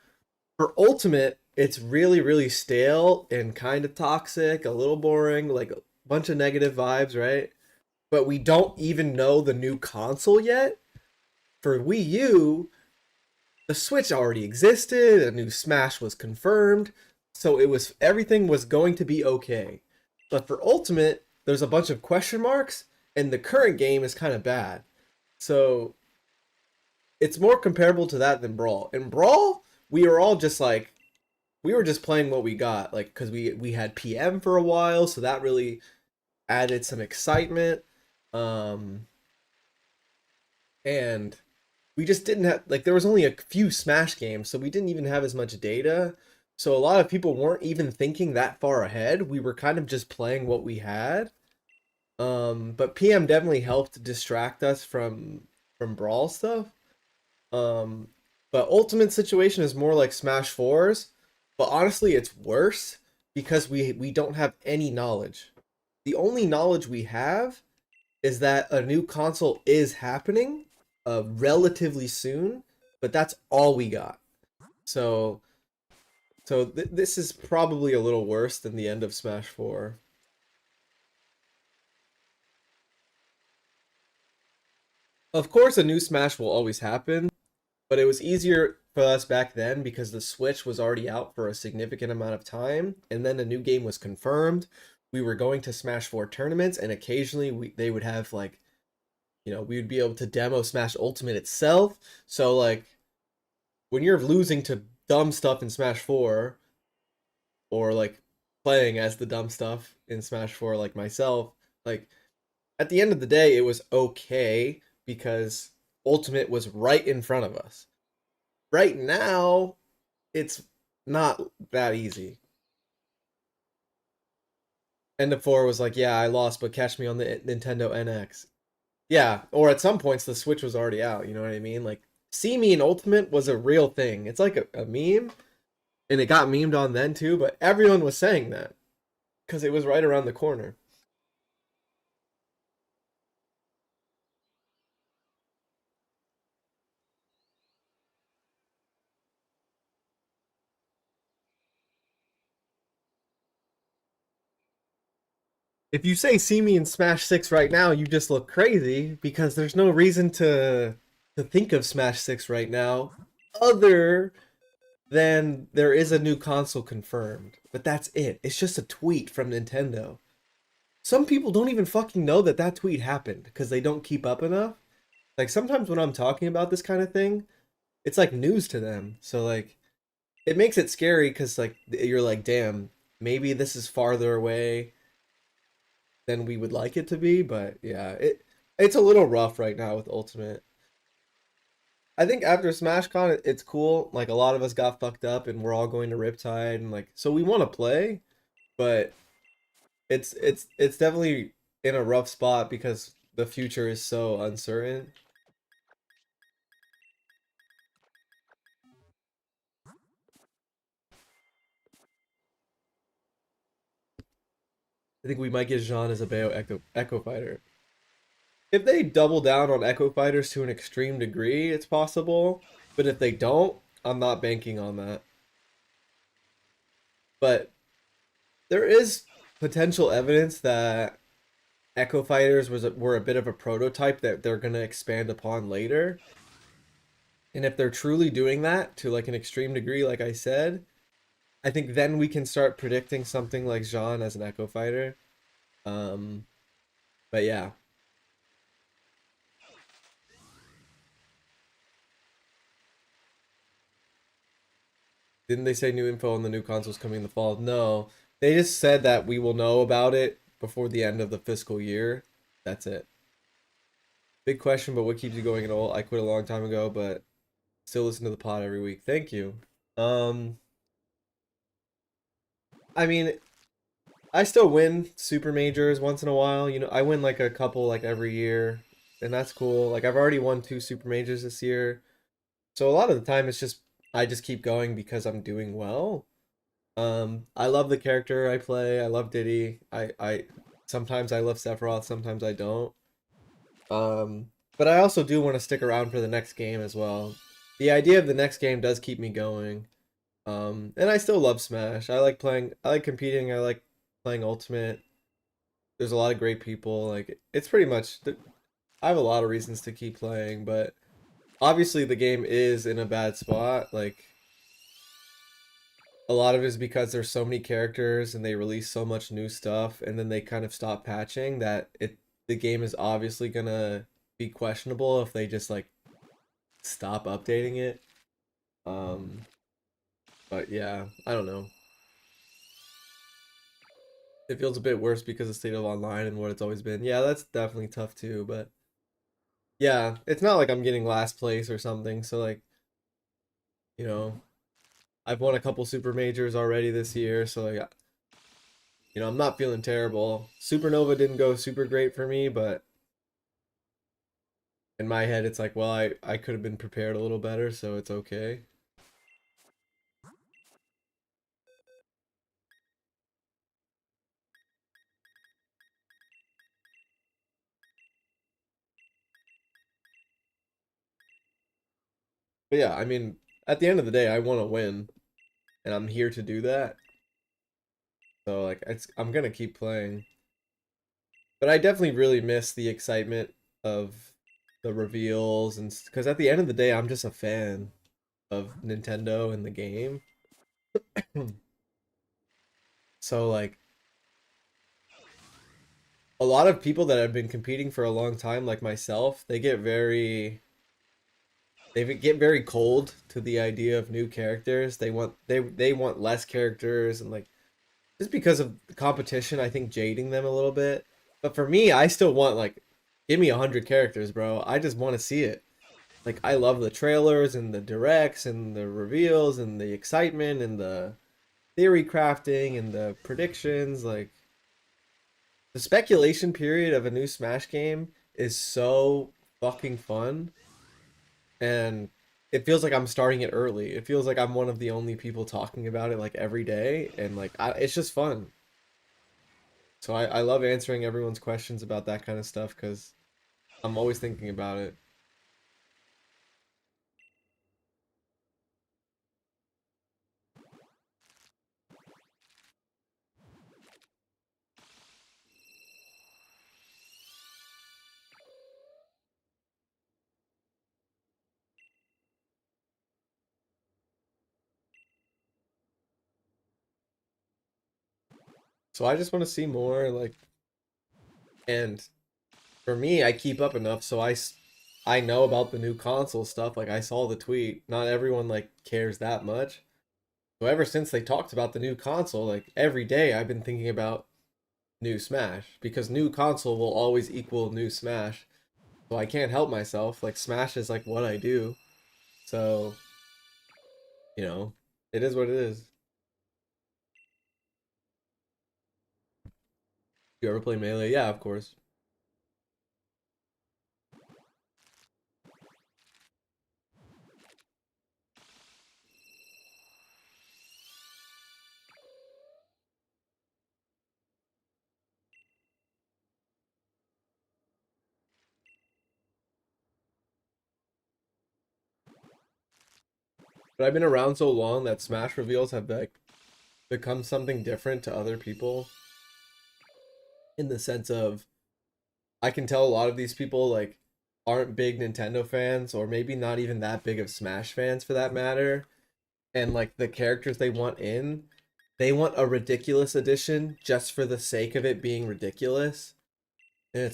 For Ultimate, it's really, really stale and kind of toxic, a little boring, like a bunch of negative vibes, right? But we don't even know the new console yet. For Wii U, the Switch already existed, a new Smash was confirmed, so everything was going to be okay. But for Ultimate, there's a bunch of question marks, and the current game is kind of bad. So it's more comparable to that than Brawl. In Brawl, we were all just like, we were just playing what we got, like, because we had PM for a while, so that really added some excitement. Um, and we just didn't have, like, there was only a few Smash games, so we didn't even have as much data. So a lot of people weren't even thinking that far ahead. We were kind of just playing what we had. But PM definitely helped distract us from Brawl stuff. Um, but Ultimate Situation is more like Smash 4's, but honestly it's worse because we don't have any knowledge. The only knowledge we have is that a new console is happening relatively soon, but that's all we got. So this is probably a little worse than the end of Smash 4. Of course, a new Smash will always happen, but it was easier for us back then because the Switch was already out for a significant amount of time, and then a new game was confirmed. We were going to Smash 4 tournaments, and occasionally they would have, like, we would be able to demo Smash Ultimate itself. So, like, when you're losing to dumb stuff in Smash 4, or, like, playing as the dumb stuff in Smash 4, like myself, like, at the end of the day, it was okay because Ultimate was right in front of us. Right now, it's not that easy. End of 4 was like, yeah, I lost, but catch me on the Nintendo NX. Yeah, or at some points the Switch was already out, you know what I mean? Like, See Me in Ultimate was a real thing. It's like a meme, and it got memed on then too, but everyone was saying that because it was right around the corner. If you say See Me in Smash 6 right now, you just look crazy because there's no reason to think of Smash 6 right now other than there is a new console confirmed. But that's it. It's just a tweet from Nintendo. Some people don't even fucking know that that tweet happened because they don't keep up enough. Like, sometimes when I'm talking about this kind of thing, it's like news to them. So, like, it makes it scary because, like, you're like, damn, maybe this is farther away than we would like it to be. But yeah, it's a little rough right now with Ultimate. I think after SmashCon, it's cool. Like, a lot of us got fucked up, and we're all going to Riptide, and, like, so we want to play, but it's definitely in a rough spot because the future is so uncertain. I think we might get Jean as a Bayo Echo Fighter. If they double down on Echo Fighters to an extreme degree, it's possible. But if they don't, I'm not banking on that. But there is potential evidence that Echo Fighters were a bit of a prototype that they're gonna expand upon later. And if they're truly doing that to, like, an extreme degree, like I said, I think then we can start predicting something like Jean as an Echo Fighter. Um, but yeah. Didn't they say new info on the new consoles coming in the fall? No. They just said that we will know about it before the end of the fiscal year. That's it. Big question, but what keeps you going at all? I quit a long time ago, but still listen to the pod every week. Thank you. Um, I mean, I still win super majors once in a while. I win like a couple like every year, and that's cool. Like, I've already won 2 super majors this year. So a lot of the time it's just I just keep going because I'm doing well. I love the character I play. I love Diddy. I sometimes I love Sephiroth, sometimes I don't. But I also do want to stick around for the next game as well. The idea of the next game does keep me going. And I still love Smash. I like competing, I like playing Ultimate. There's a lot of great people. Like, it's pretty much I have a lot of reasons to keep playing, but obviously the game is in a bad spot. Like a lot of it is because there's so many characters and they release so much new stuff, and then they kind of stop patching that the game is obviously gonna be questionable if they just like stop updating it. Um, but yeah, I don't know. It feels a bit worse because of State of Online and what it's always been. Yeah, that's definitely tough too, but yeah, it's not like I'm getting last place or something, so like, you know, I've won a couple super majors already this year, so like, I'm not feeling terrible. Supernova didn't go super great for me, but in my head it's like, well, I could have been prepared a little better, so it's okay. But yeah, I mean, at the end of the day, I want to win, and I'm here to do that. So like, I'm gonna keep playing. But I definitely really miss the excitement of the reveals, and because at the end of the day, I'm just a fan of Nintendo and the game. So like, a lot of people that have been competing for a long time, like myself, they get very cold to the idea of new characters. They want less characters, and like, just because of the competition, I think jading them a little bit. But for me, I still want, like, give me 100 characters, bro. I just want to see it. Like, I love the trailers and the directs and the reveals and the excitement and the theory crafting and the predictions. Like, the speculation period of a new Smash game is so fucking fun, and it feels like I'm starting it early. It feels like I'm one of the only people talking about it like every day, and like, it's just fun. So I love answering everyone's questions about that kind of stuff because I'm always thinking about it. So I just want to see more, like, and for me, I keep up enough so I know about the new console stuff. Like, I saw the tweet. Not everyone like cares that much. So ever since they talked about the new console, like every day I've been thinking about new Smash because new console will always equal new Smash. So I can't help myself. Like, Smash is like what I do. So, you know, it is what it is. You ever play Melee? Yeah, of course. But I've been around so long that Smash reveals have like become something different to other people in the sense of I can tell a lot of these people like aren't big Nintendo fans or maybe not even that big of Smash fans for that matter. And like the characters they want a ridiculous edition just for the sake of it being ridiculous. And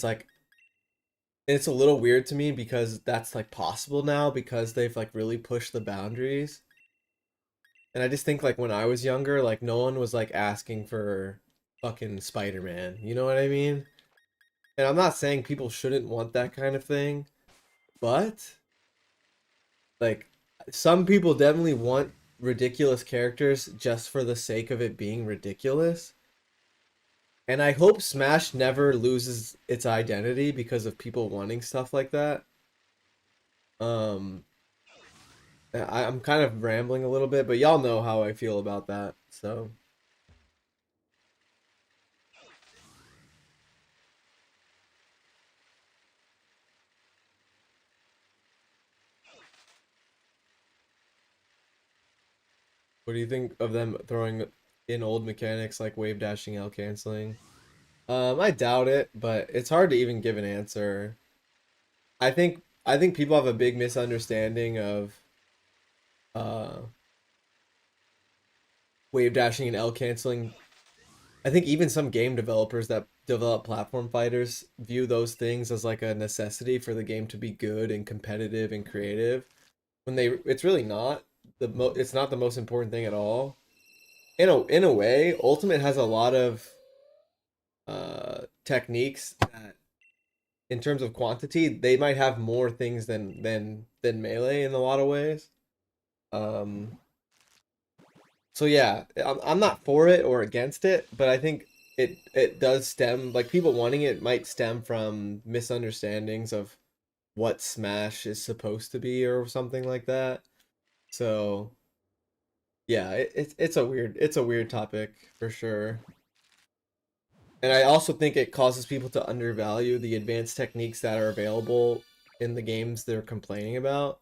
it's a little weird to me because that's like possible now because they've like really pushed the boundaries. And I just think like when I was younger, like no one was like asking for fucking Spider-Man. You know what I mean? And I'm not saying people shouldn't want that kind of thing, but like some people definitely want ridiculous characters just for the sake of it being ridiculous. And I hope Smash never loses its identity because of people wanting stuff like that. Um I'm kind of rambling a little bit, but y'all know how I feel about that. So what do you think of them throwing in old mechanics like wave dashing, L canceling? I doubt it, but it's hard to even give an answer. I think I think people have a big misunderstanding of uh wave dashing and L canceling. I think even some game developers that develop platform fighters view those things as like a necessity for the game to be good and competitive and creative. When it's really not it's not the most important thing at all. In a way, Ultimate has a lot of techniques that in terms of quantity, they might have more things than Melee in a lot of ways. Um So yeah, I'm not for it or against it, but I think it does stem, like people wanting it might stem from misunderstandings of what Smash is supposed to be or something like that. So yeah, it's a weird topic for sure. And I also think it causes people to undervalue the advanced techniques that are available in the games they're complaining about.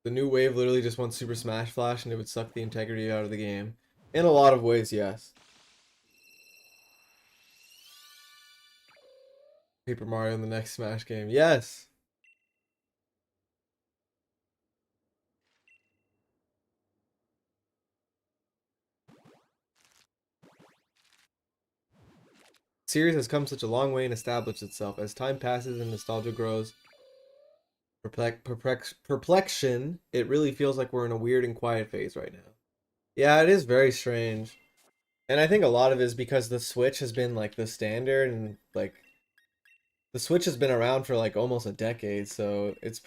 The new wave literally just wants Super Smash Flash and it would suck the integrity out of the game. In a lot of ways, yes. Paper Mario in the next Smash game. Yes. Series has come such a long way and established itself. As time passes and nostalgia grows, perplexion, it really feels like we're in a weird and quiet phase right now. Yeah, it is very strange. And I think a lot of it is because the Switch has been like the standard and like the Switch has been around for like almost a decade, so it's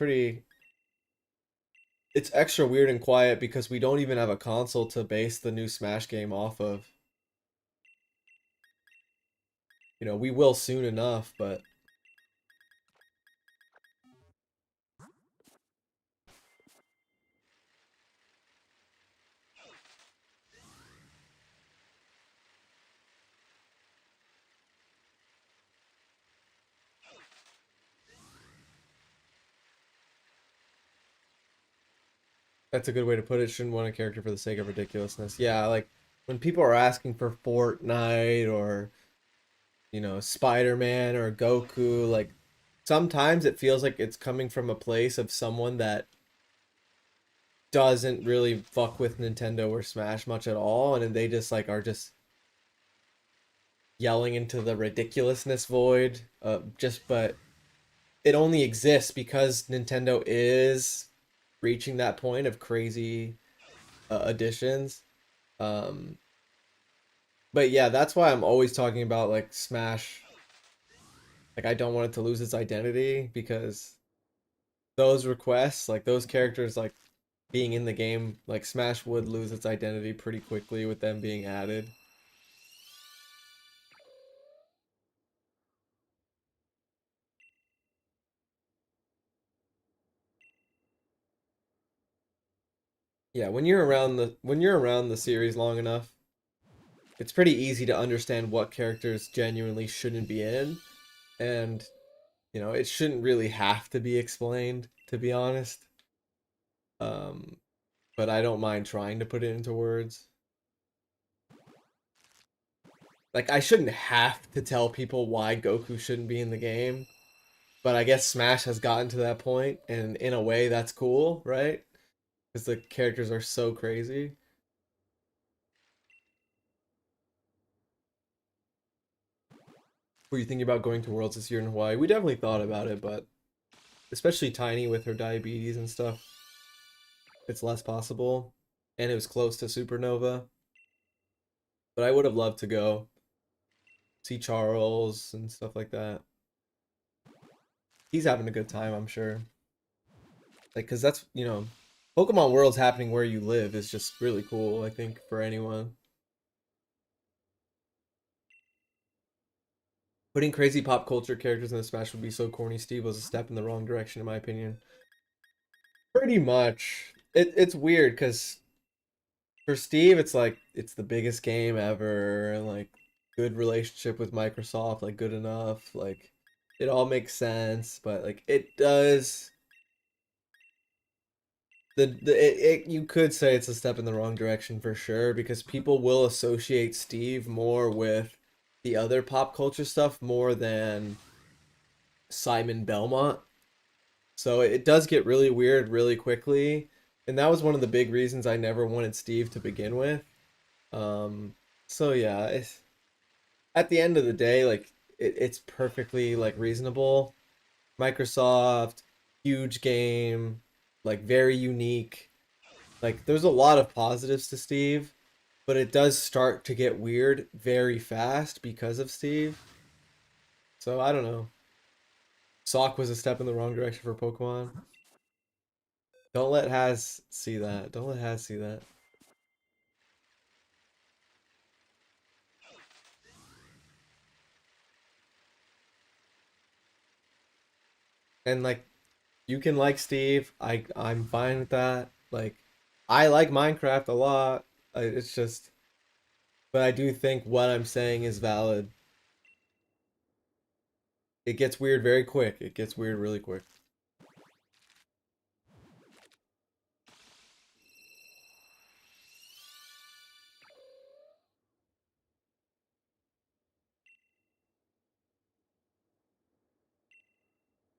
extra weird and quiet because we don't even have a console to base the new Smash game off of. You know, we will soon enough, but that's a good way to put it. Shouldn't want a character for the sake of ridiculousness. Yeah, like when people are asking for Fortnite or, you know, Spider-Man or Goku, like sometimes it feels like it's coming from a place of someone that doesn't really fuck with Nintendo or Smash much at all, and then they just like are just yelling into the ridiculousness void. But it only exists because Nintendo is reaching that point of crazy additions. Um, but yeah, that's why I'm always talking about like Smash. Like I don't want it to lose its identity because those requests, like those characters, like being in the game, like Smash would lose its identity pretty quickly with them being added. Yeah, when you're around the series long enough, it's pretty easy to understand what characters genuinely shouldn't be in, and you know, it shouldn't really have to be explained, to be honest. Um, but I don't mind trying to put it into words. Like, I shouldn't have to tell people why Goku shouldn't be in the game, but I guess Smash has gotten to that point, and in a way, that's cool, right? Because the characters are so crazy. Were you thinking about going to Worlds this year in Hawaii? We definitely thought about it, but especially Tiny with her diabetes and stuff, it's less possible. And it was close to Supernova, but I would have loved to go see Charles and stuff like that. He's having a good time, I'm sure. Like, cause that's, you know, Pokemon World's happening where you live is just really cool, I think, for anyone. Putting crazy pop culture characters in the Smash would be so corny. Steve was a step in the wrong direction, in my opinion. Pretty much. It's weird because for Steve, it's like it's the biggest game ever, and like good relationship with Microsoft, like good enough, like it all makes sense, but like it does you could say it's a step in the wrong direction for sure because people will associate Steve more with the other pop culture stuff more than Simon Belmont. So it does get really weird really quickly. And that was one of the big reasons I never wanted Steve to begin with. Um, so yeah, at the end of the day, like it's perfectly like reasonable. Microsoft, huge game, like very unique. Like there's a lot of positives to Steve, but it does start to get weird very fast because of Steve. So I don't know. Sock was a step in the wrong direction for Pokemon. Don't let Has see that. Don't let Has see that. And like you can like Steve. I'm fine with that. Like I like Minecraft a lot. It's just but I do think what I'm saying is valid. It gets weird very quick. It gets weird really quick.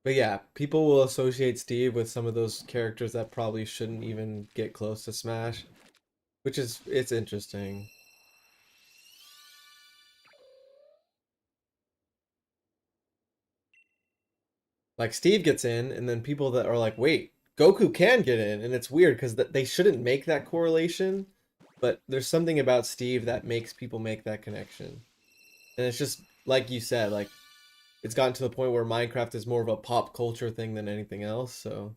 But yeah, people will associate Steve with some of those characters that probably shouldn't even get close to Smash, which is it's interesting. Like Steve gets in, and then people that are like, "Wait, Goku can get in," and it's weird because they shouldn't make that correlation, but there's something about Steve that makes people make that connection, and it's just like you said, like it's gotten to the point where Minecraft is more of a pop culture thing than anything else. So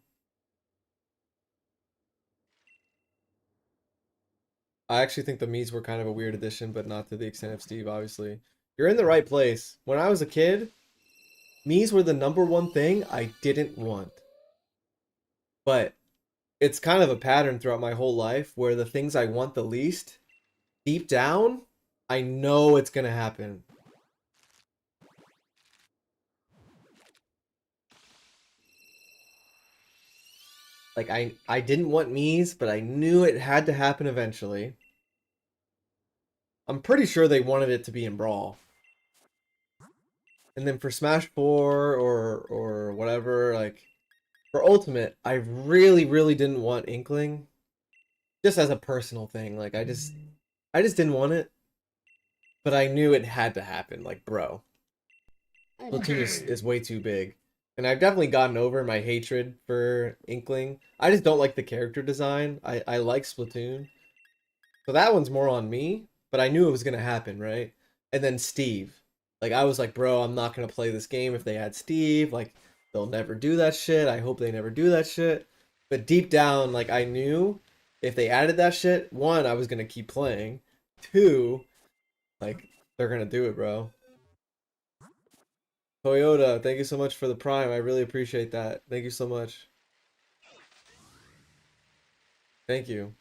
I actually think the Mii's were kind of a weird addition, but not to the extent of Steve. Obviously, you're in the right place. When I was a kid, Mii's were the number one thing I didn't want, but it's kind of a pattern throughout my whole life where the things I want the least, deep down, I know it's gonna happen. Like I didn't want Mii's, but I knew it had to happen eventually. I'm pretty sure they wanted it to be in Brawl. And then for Smash 4 or whatever, like for Ultimate, I really didn't want Inkling. Just as a personal thing. Like I just didn't want it. But I knew it had to happen. Like, bro. Splatoon Okay. is way too big. And I've definitely gotten over my hatred for Inkling. I just don't like the character design. I like Splatoon. So that one's more on me, but I knew it was gonna happen, right? And then Steve. Like I was like, bro, I'm not gonna play this game if they had Steve. Like they'll never do that shit. I hope they never do that shit. But deep down, like I knew if they added that shit, one, I was gonna keep playing. Two, like they're gonna do it, bro. Toyota, thank you so much for the Prime. I really appreciate that. Thank you so much. Thank you.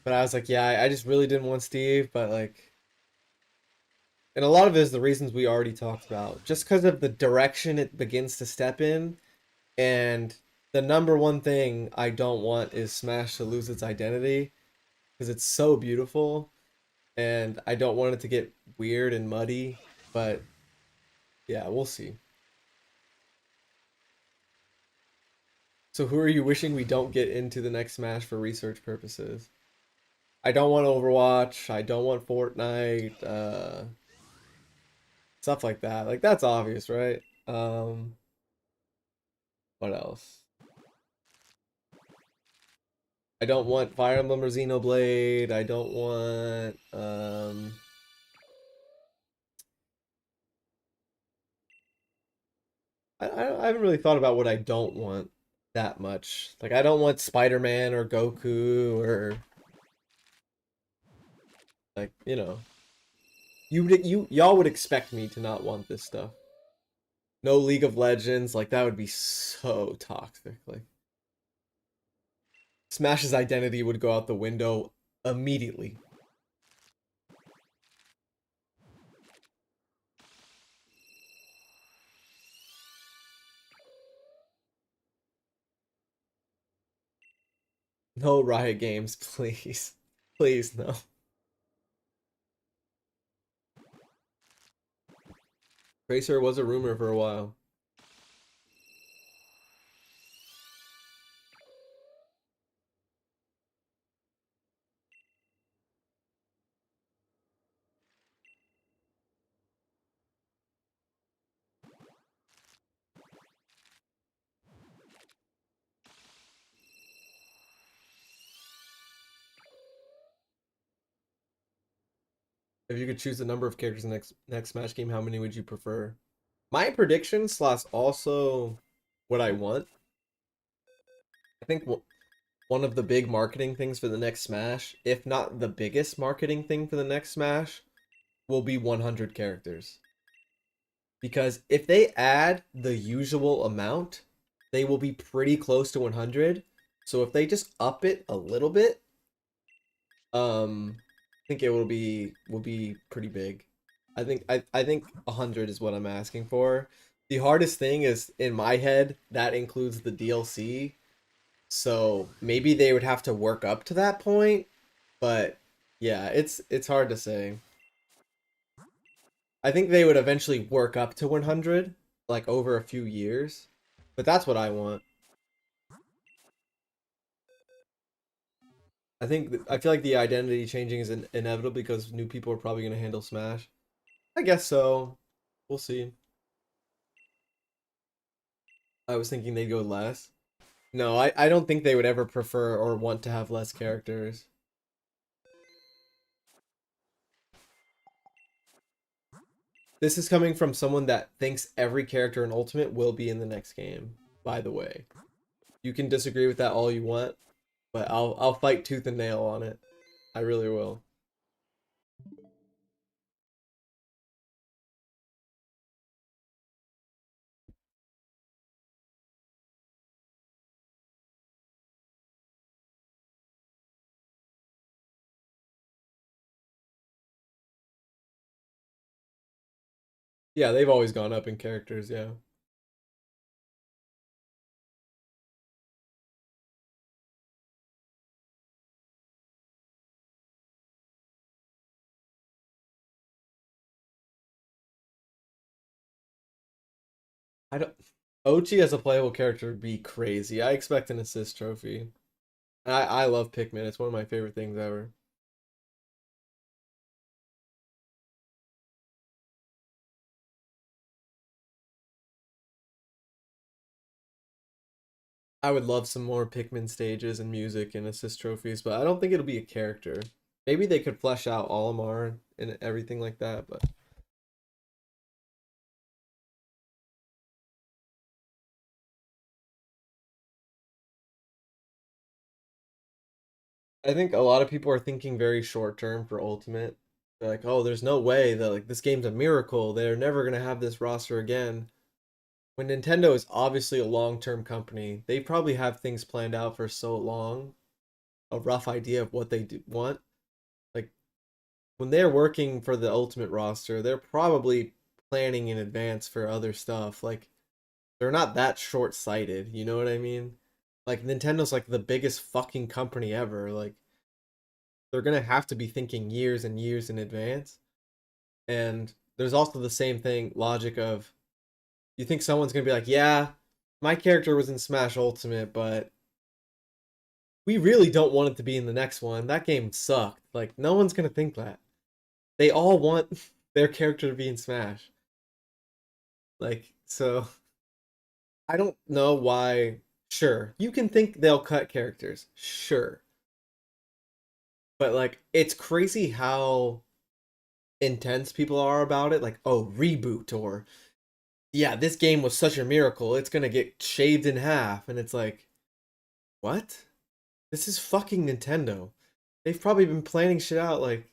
But I was like, yeah, I just really didn't want Steve, but like, and a lot of it is the reasons we already talked about. Just because of the direction it begins to step in, and the number one thing I don't want is Smash to lose its identity because it's so beautiful, and I don't want it to get weird and muddy. But yeah, we'll see. So who are you wishing we don't get into the next Smash for research purposes? I don't want Overwatch. I don't want Fortnite. Stuff like that. Like that's obvious, right? What else? I don't want Fire Emblem or Xenoblade. I don't want I haven't really thought about what I don't want that much. Like I don't want Spider-Man or Goku or like, y'all would expect me to not want this stuff. No League of Legends, like that would be so toxic. Like Smash's identity would go out the window immediately. No Riot Games, please. Please, no. Tracer was a rumor for a while. If you could choose the number of characters in the next Smash game, how many would you prefer? My prediction slash also what I want. I think one of the big marketing things for the next Smash, if not the biggest marketing thing for the next Smash, will be 100 characters. Because if they add the usual amount, they will be pretty close to 100. So if they just up it a little bit, I think it will be pretty big. I think 100 is what I'm asking for. The hardest thing is in my head that includes the DLC. So maybe they would have to work up to that point, but yeah, it's hard to say. I think they would eventually work up to 100 like over a few years. But that's what I want. I feel like the identity changing is inevitable because new people are probably going to handle Smash. I guess so. We'll see. I was thinking they'd go less. No, I don't think they would ever prefer or want to have less characters. This is coming from someone that thinks every character in Ultimate will be in the next game, by the way. You can disagree with that all you want, but I'll fight tooth and nail on it. I really will. Yeah, they've always gone up in characters, yeah. I don't Ochi as a playable character would be crazy. I expect an assist trophy. I love Pikmin. It's one of my favorite things ever. I would love some more Pikmin stages and music and assist trophies, but I don't think it'll be a character. Maybe they could flesh out Olimar and everything like that, but I think a lot of people are thinking very short term for Ultimate. They're like, oh, there's no way that like this game's a miracle. They're never gonna have this roster again. When Nintendo is obviously a long-term company, they probably have things planned out for so long, a rough idea of what they do want. Like when they're working for the Ultimate roster, they're probably planning in advance for other stuff. Like they're not that short-sighted, you know what I mean? Like Nintendo's like the biggest fucking company ever. Like they're gonna have to be thinking years and years in advance. And there's also the same thing logic of you think someone's gonna be like, yeah, my character was in Smash Ultimate, but we really don't want it to be in the next one. That game sucked. Like no one's gonna think that. They all want their character to be in Smash. Like so I don't know why. Sure, you can think they'll cut characters. Sure. But like it's crazy how intense people are about it. Like, oh, reboot or yeah, this game was such a miracle. It's going to get shaved in half and it's like, what? This is fucking Nintendo. They've probably been planning shit out like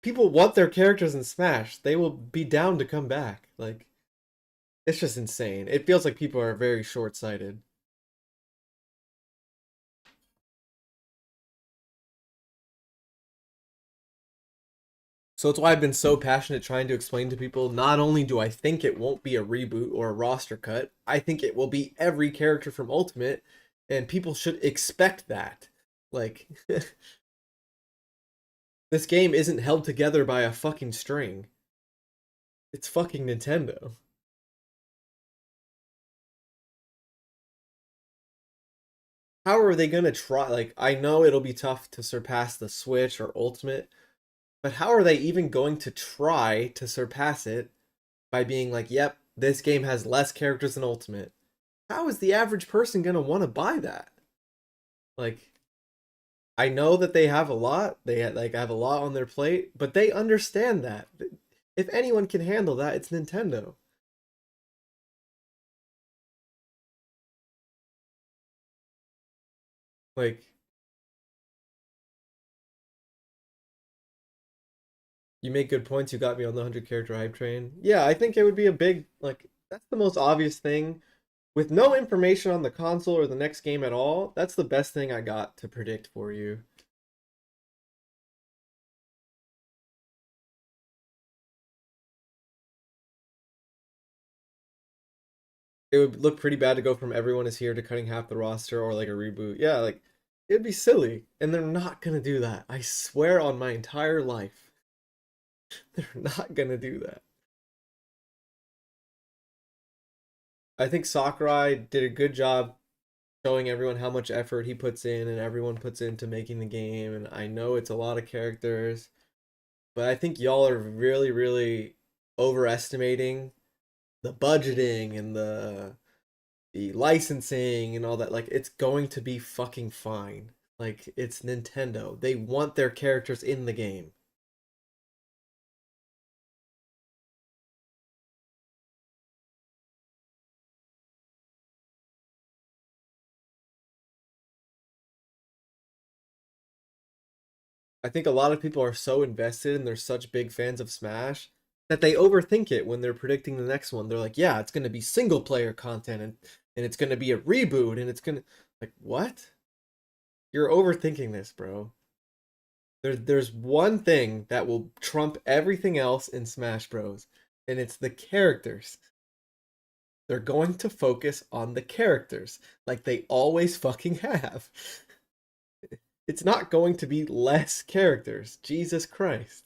people want their characters in Smash. They will be down to come back. Like it's just insane. It feels like people are very short-sighted. So it's why I've been so passionate trying to explain to people not only do I think it won't be a reboot or a roster cut, I think it will be every character from Ultimate, and people should expect that. Like, This game isn't held together by a fucking string. It's fucking Nintendo. How are they gonna try? Like, I know it'll be tough to surpass the Switch or Ultimate, but how are they even going to try to surpass it by being like, yep, this game has less characters than Ultimate? How is the average person gonna want to buy that? Like, I know that they have a lot. They like have a lot on their plate, but they understand that. If anyone can handle that, it's Nintendo. Like, you make good points. You got me on the 100 character hype train. Yeah, I think it would be a big, like, that's the most obvious thing. With no information on the console or the next game at all, that's the best thing I got to predict for you. It would look pretty bad to go from everyone is here to cutting half the roster or like a reboot. Yeah, like, it'd be silly. And they're not gonna do that. I swear on my entire life. They're not gonna do that. I think Sakurai did a good job showing everyone how much effort he puts in and everyone puts into making the game. And I know it's a lot of characters, but I think y'all are really, really overestimating the budgeting and the licensing and all that. Like, it's going to be fucking fine. Like, it's Nintendo. They want their characters in the game. I think a lot of people are so invested and they're such big fans of Smash that they overthink it when they're predicting the next one. They're like, yeah, it's going to be single player content and it's going to be a reboot and it's going to like what? You're overthinking this, bro. There's one thing that will trump everything else in Smash Bros, and it's the characters. They're going to focus on the characters like they always fucking have. It's not going to be less characters. Jesus Christ.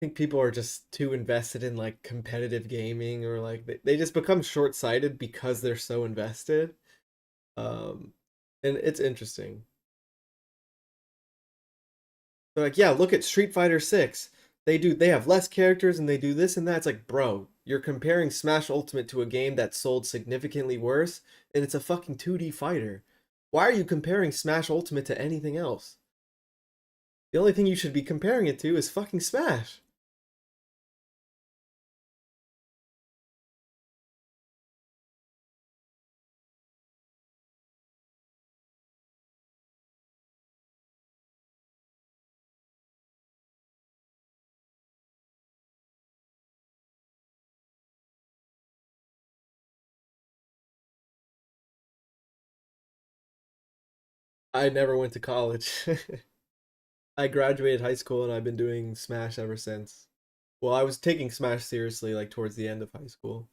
Think people are just too invested in like competitive gaming or like they just become short-sighted because they're so invested. Um and it's interesting. They're like, yeah, look at Street Fighter 6. They have less characters and they do this and that. It's like, bro, you're comparing Smash Ultimate to a game that sold significantly worse and it's a fucking 2D fighter. Why are you comparing Smash Ultimate to anything else? The only thing you should be comparing it to is fucking Smash. I never went to college. I graduated high school and I've been doing Smash ever since. Well, I was taking Smash seriously like towards the end of high school.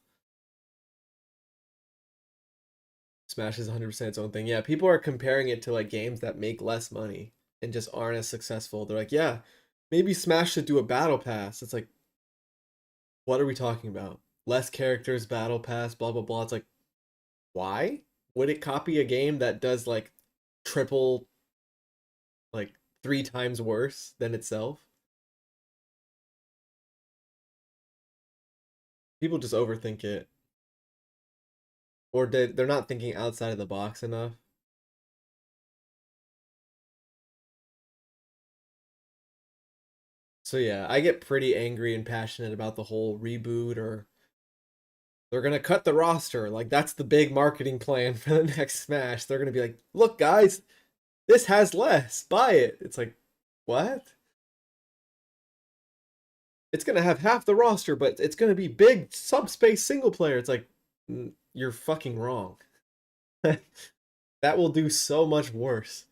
Smash is 100% its own thing. Yeah, people are comparing it to like games that make less money and just aren't as successful. They're like, yeah, maybe Smash should do a battle pass. It's like, what are we talking about? Less characters, battle pass, blah blah blah. It's like, why? Would it copy a game that does like triple, like 3 times worse than itself? People just overthink it. Or they're not thinking outside of the box enough. So yeah, I get pretty angry and passionate about the whole reboot or they're gonna cut the roster. Like that's the big marketing plan for the next Smash. They're gonna be like, look guys, this has less. Buy it. It's like, what? It's gonna have half the roster, but it's gonna be big subspace single player. It's like, you're fucking wrong. That will do so much worse.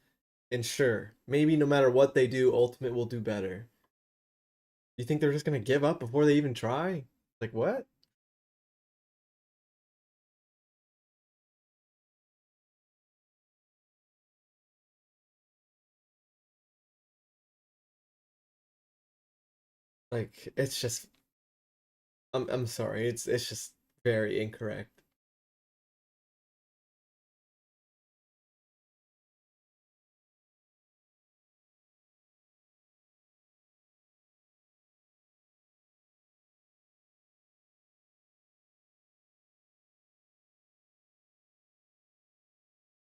And sure, maybe no matter what they do, Ultimate will do better. You think they're just gonna give up before they even try? Like what? Like it's just I'm sorry, it's just very incorrect.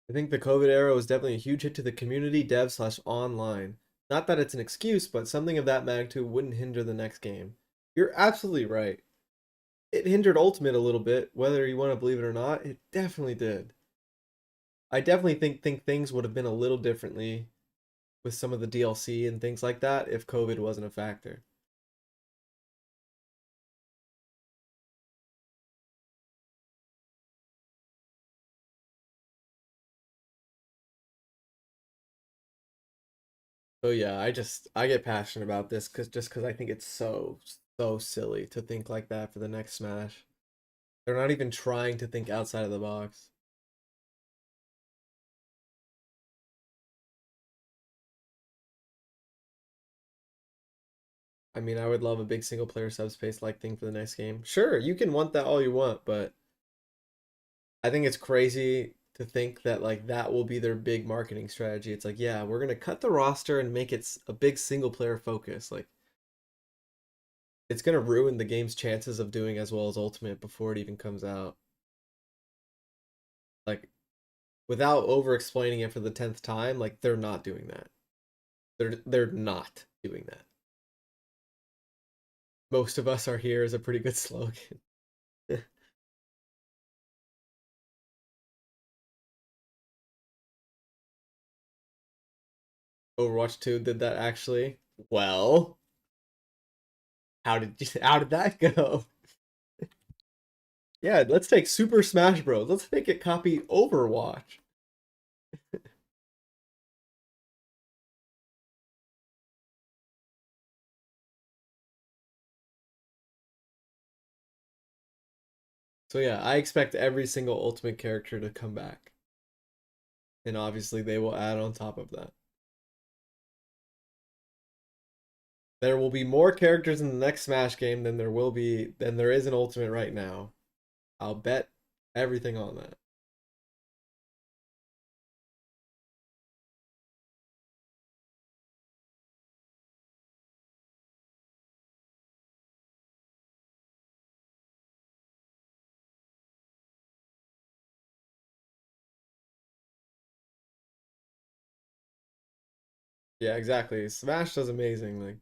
I think the COVID era was definitely a huge hit to the community, dev slash online. Not that it's an excuse, but something of that magnitude wouldn't hinder the next game. You're absolutely right. It hindered Ultimate a little bit, whether you want to believe it or not. It definitely did. I definitely think things would have been a little differently with some of the DLC and things like that if COVID wasn't a factor. So yeah, I get passionate about this cuz I think it's so silly to think like that for the next Smash. They're not even trying to think outside of the box. I mean, I would love a big single player subspace like thing for the next game. Sure, you can want that all you want, but I think it's crazy to think that like that will be their big marketing strategy. It's like, yeah, we're gonna cut the roster and make it a big single player focus. Like, it's gonna ruin the game's chances of doing as well as Ultimate before it even comes out. Like, without over explaining it for the 10th time, like they're not doing that. They're not doing that. Most of us are here is a pretty good slogan. Overwatch 2 did that actually. Well, how did that go? Yeah, let's take Super Smash Bros. Let's make it copy Overwatch. So yeah, I expect every single Ultimate character to come back. And obviously they will add on top of that. There will be more characters in the next Smash game than there is in Ultimate right now. I'll bet everything on that. Yeah, exactly. Smash does amazing. Like,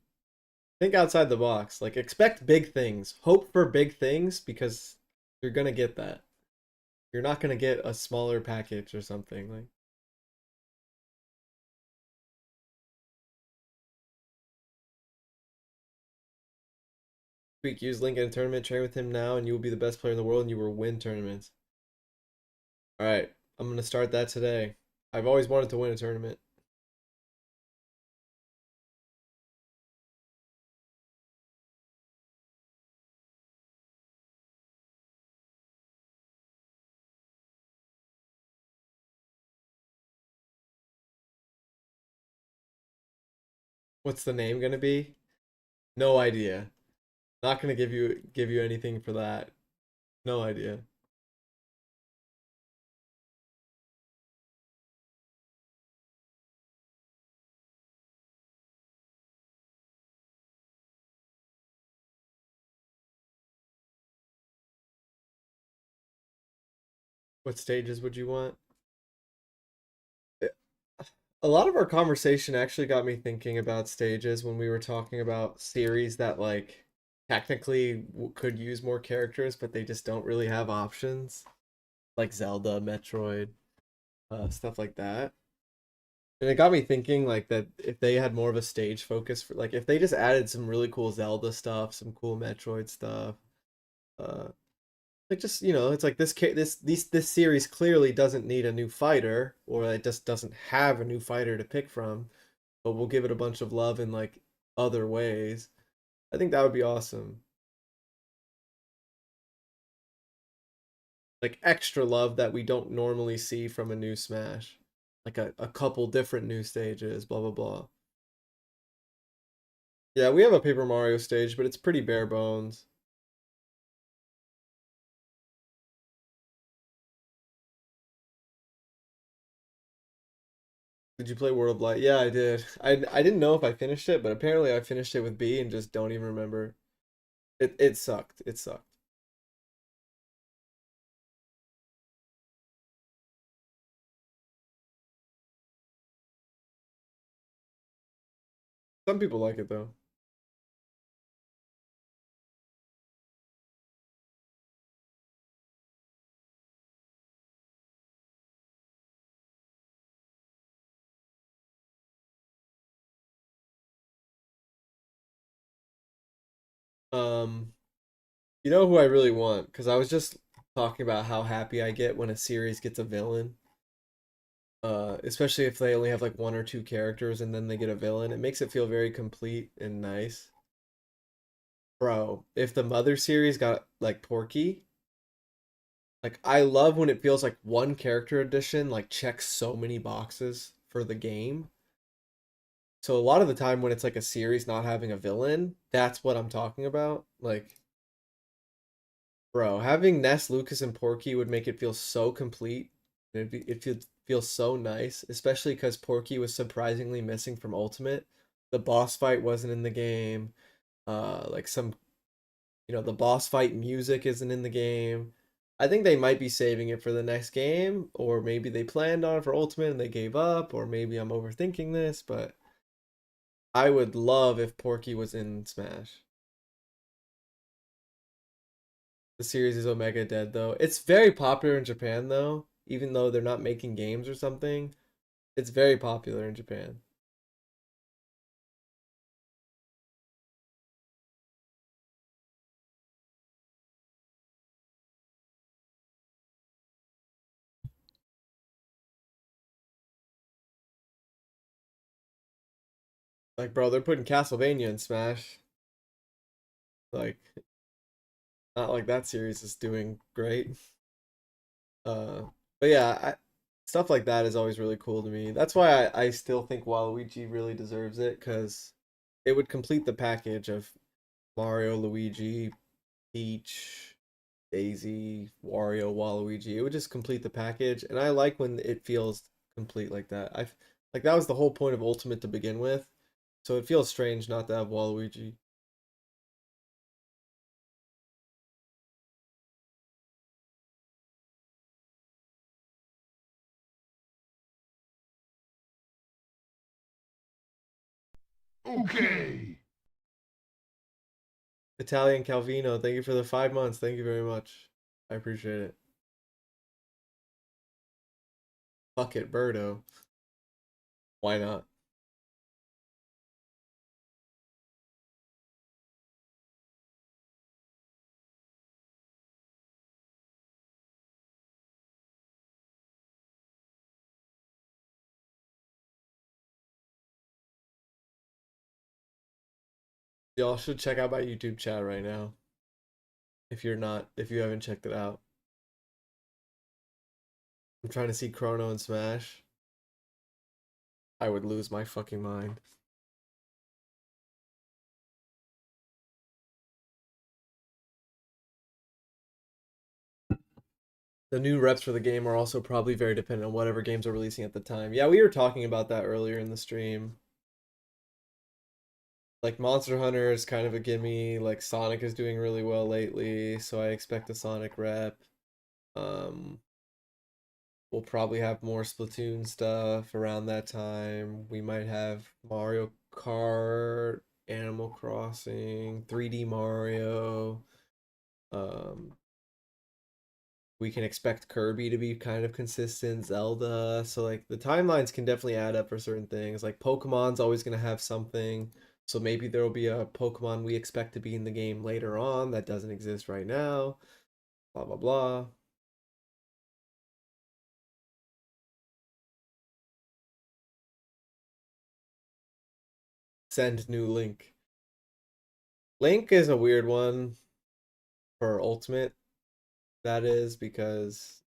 think outside the box. Like, expect big things. Hope for big things because you're gonna get that. You're not gonna get a smaller package or something. Like, tweak, use Link in a tournament, train with him now, and you will be the best player in the world, and you will win tournaments. All right, I'm gonna start that today. I've always wanted to win a tournament. What's the name gonna be? No idea. Not gonna give you anything for that. No idea. What stages would you want? A lot of our conversation actually got me thinking about stages when we were talking about series that like technically could use more characters, but they just don't really have options, like Zelda, Metroid, stuff like that. And it got me thinking like that if they had more of a stage focus for like if they just added some really cool Zelda stuff, some cool Metroid stuff, uh, like just it's like this series clearly doesn't need a new fighter, or it just doesn't have a new fighter to pick from, but we'll give it a bunch of love in like other ways. I think that would be awesome. Like extra love that we don't normally see from a new Smash. Like a couple different new stages, blah blah blah. Yeah, we have a Paper Mario stage, but it's pretty bare bones. Did you play World of Light? Yeah, I did. I didn't know if I finished it, but apparently I finished it with B and just don't even remember. It sucked. It sucked. Some people like it though. Um, you know who I really want? Because I was just talking about how happy I get when a series gets a villain. Especially if they only have like one or two characters and then they get a villain. It makes it feel very complete and nice. Bro, if the Mother series got like Porky, like I love when it feels like one character edition like checks so many boxes for the game. So a lot of the time when it's like a series not having a villain, that's what I'm talking about. Like, bro, having Ness, Lucas, and Porky would make it feel so complete. It feels so nice, especially because Porky was surprisingly missing from Ultimate. The boss fight wasn't in the game. Like some, the boss fight music isn't in the game. I think they might be saving it for the next game, or maybe they planned on it for Ultimate and they gave up, or maybe I'm overthinking this, but I would love if Porky was in Smash. The series is Omega dead though. It's very popular in Japan though, even though they're not making games or something. It's very popular in Japan. Like, bro, they're putting Castlevania in Smash. Like, not like that series is doing great. Uh, but yeah, stuff like that is always really cool to me. That's why I still think Waluigi really deserves it because it would complete the package of Mario, Luigi, Peach, Daisy, Wario, Waluigi. It would just complete the package, and I like when it feels complete like that. I like that was the whole point of Ultimate to begin with, so it feels strange not to have Waluigi. Okay. Italian Calvino, thank you for the 5 months. Thank you very much. I appreciate it. Fuck it, Birdo. Why not? Y'all should check out my YouTube chat right now. If you haven't checked it out. I'm trying to see Chrono and Smash. I would lose my fucking mind. The new reps for the game are also probably very dependent on whatever games are releasing at the time. Yeah, we were talking about that earlier in the stream. Like Monster Hunter is kind of a gimme. Like Sonic is doing really well lately, so I expect a Sonic rep. Um, we'll probably have more Splatoon stuff around that time. We might have Mario Kart, Animal Crossing, 3D Mario. Um, we can expect Kirby to be kind of consistent, Zelda. So like the timelines can definitely add up for certain things. Like Pokemon's always gonna have something. So maybe there will be a Pokemon we expect to be in the game later on that doesn't exist right now. Blah blah blah. Send new Link. Link is a weird one for Ultimate. That is because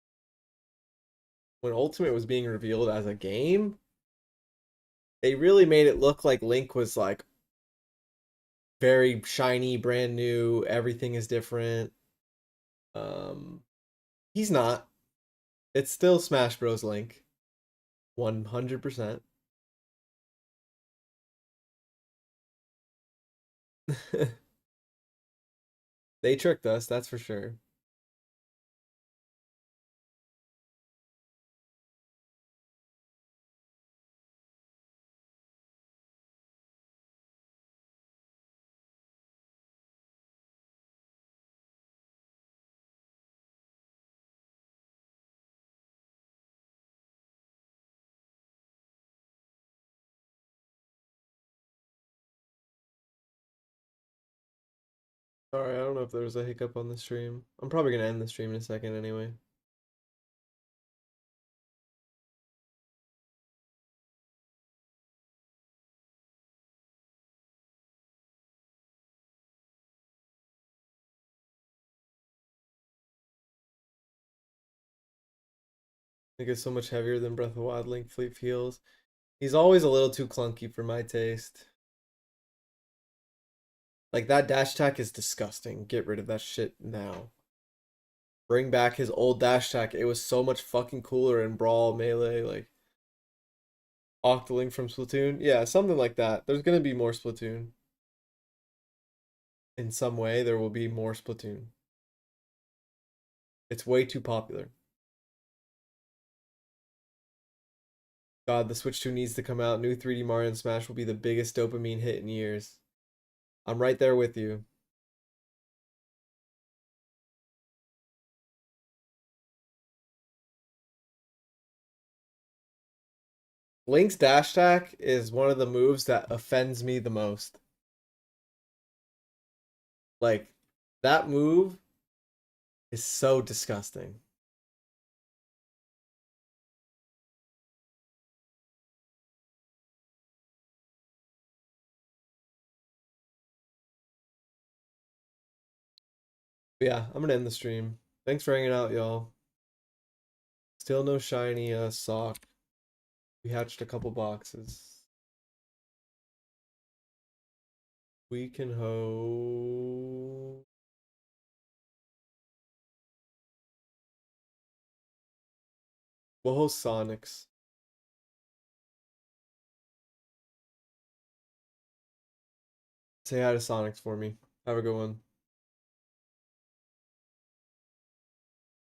when Ultimate was being revealed as a game, they really made it look like Link was like very shiny, brand new, everything is different. He's not. It's still Smash Bros. Link. 100%. They tricked us, that's for sure. Sorry, I don't know if there was a hiccup on the stream. I'm probably gonna end the stream in a second anyway. I think it's so much heavier than Breath of the Wild Link Fleet feels. He's always a little too clunky for my taste. Like that dash attack is disgusting. Get rid of that shit now. Bring back his old dash attack. It was so much fucking cooler in Brawl, Melee, like Octoling from Splatoon. Yeah, something like that. There's gonna be more Splatoon. In some way, there will be more Splatoon. It's way too popular. God, the Switch 2 needs to come out. New 3D Mario and Smash will be the biggest dopamine hit in years. I'm right there with you. Link's dash attack is one of the moves that offends me the most. Like, that move is so disgusting. But yeah, I'm gonna end the stream. Thanks for hanging out, y'all. Still no shiny sock. We hatched a couple boxes. We can hope. We'll host Sonics. Say hi to Sonics for me. Have a good one.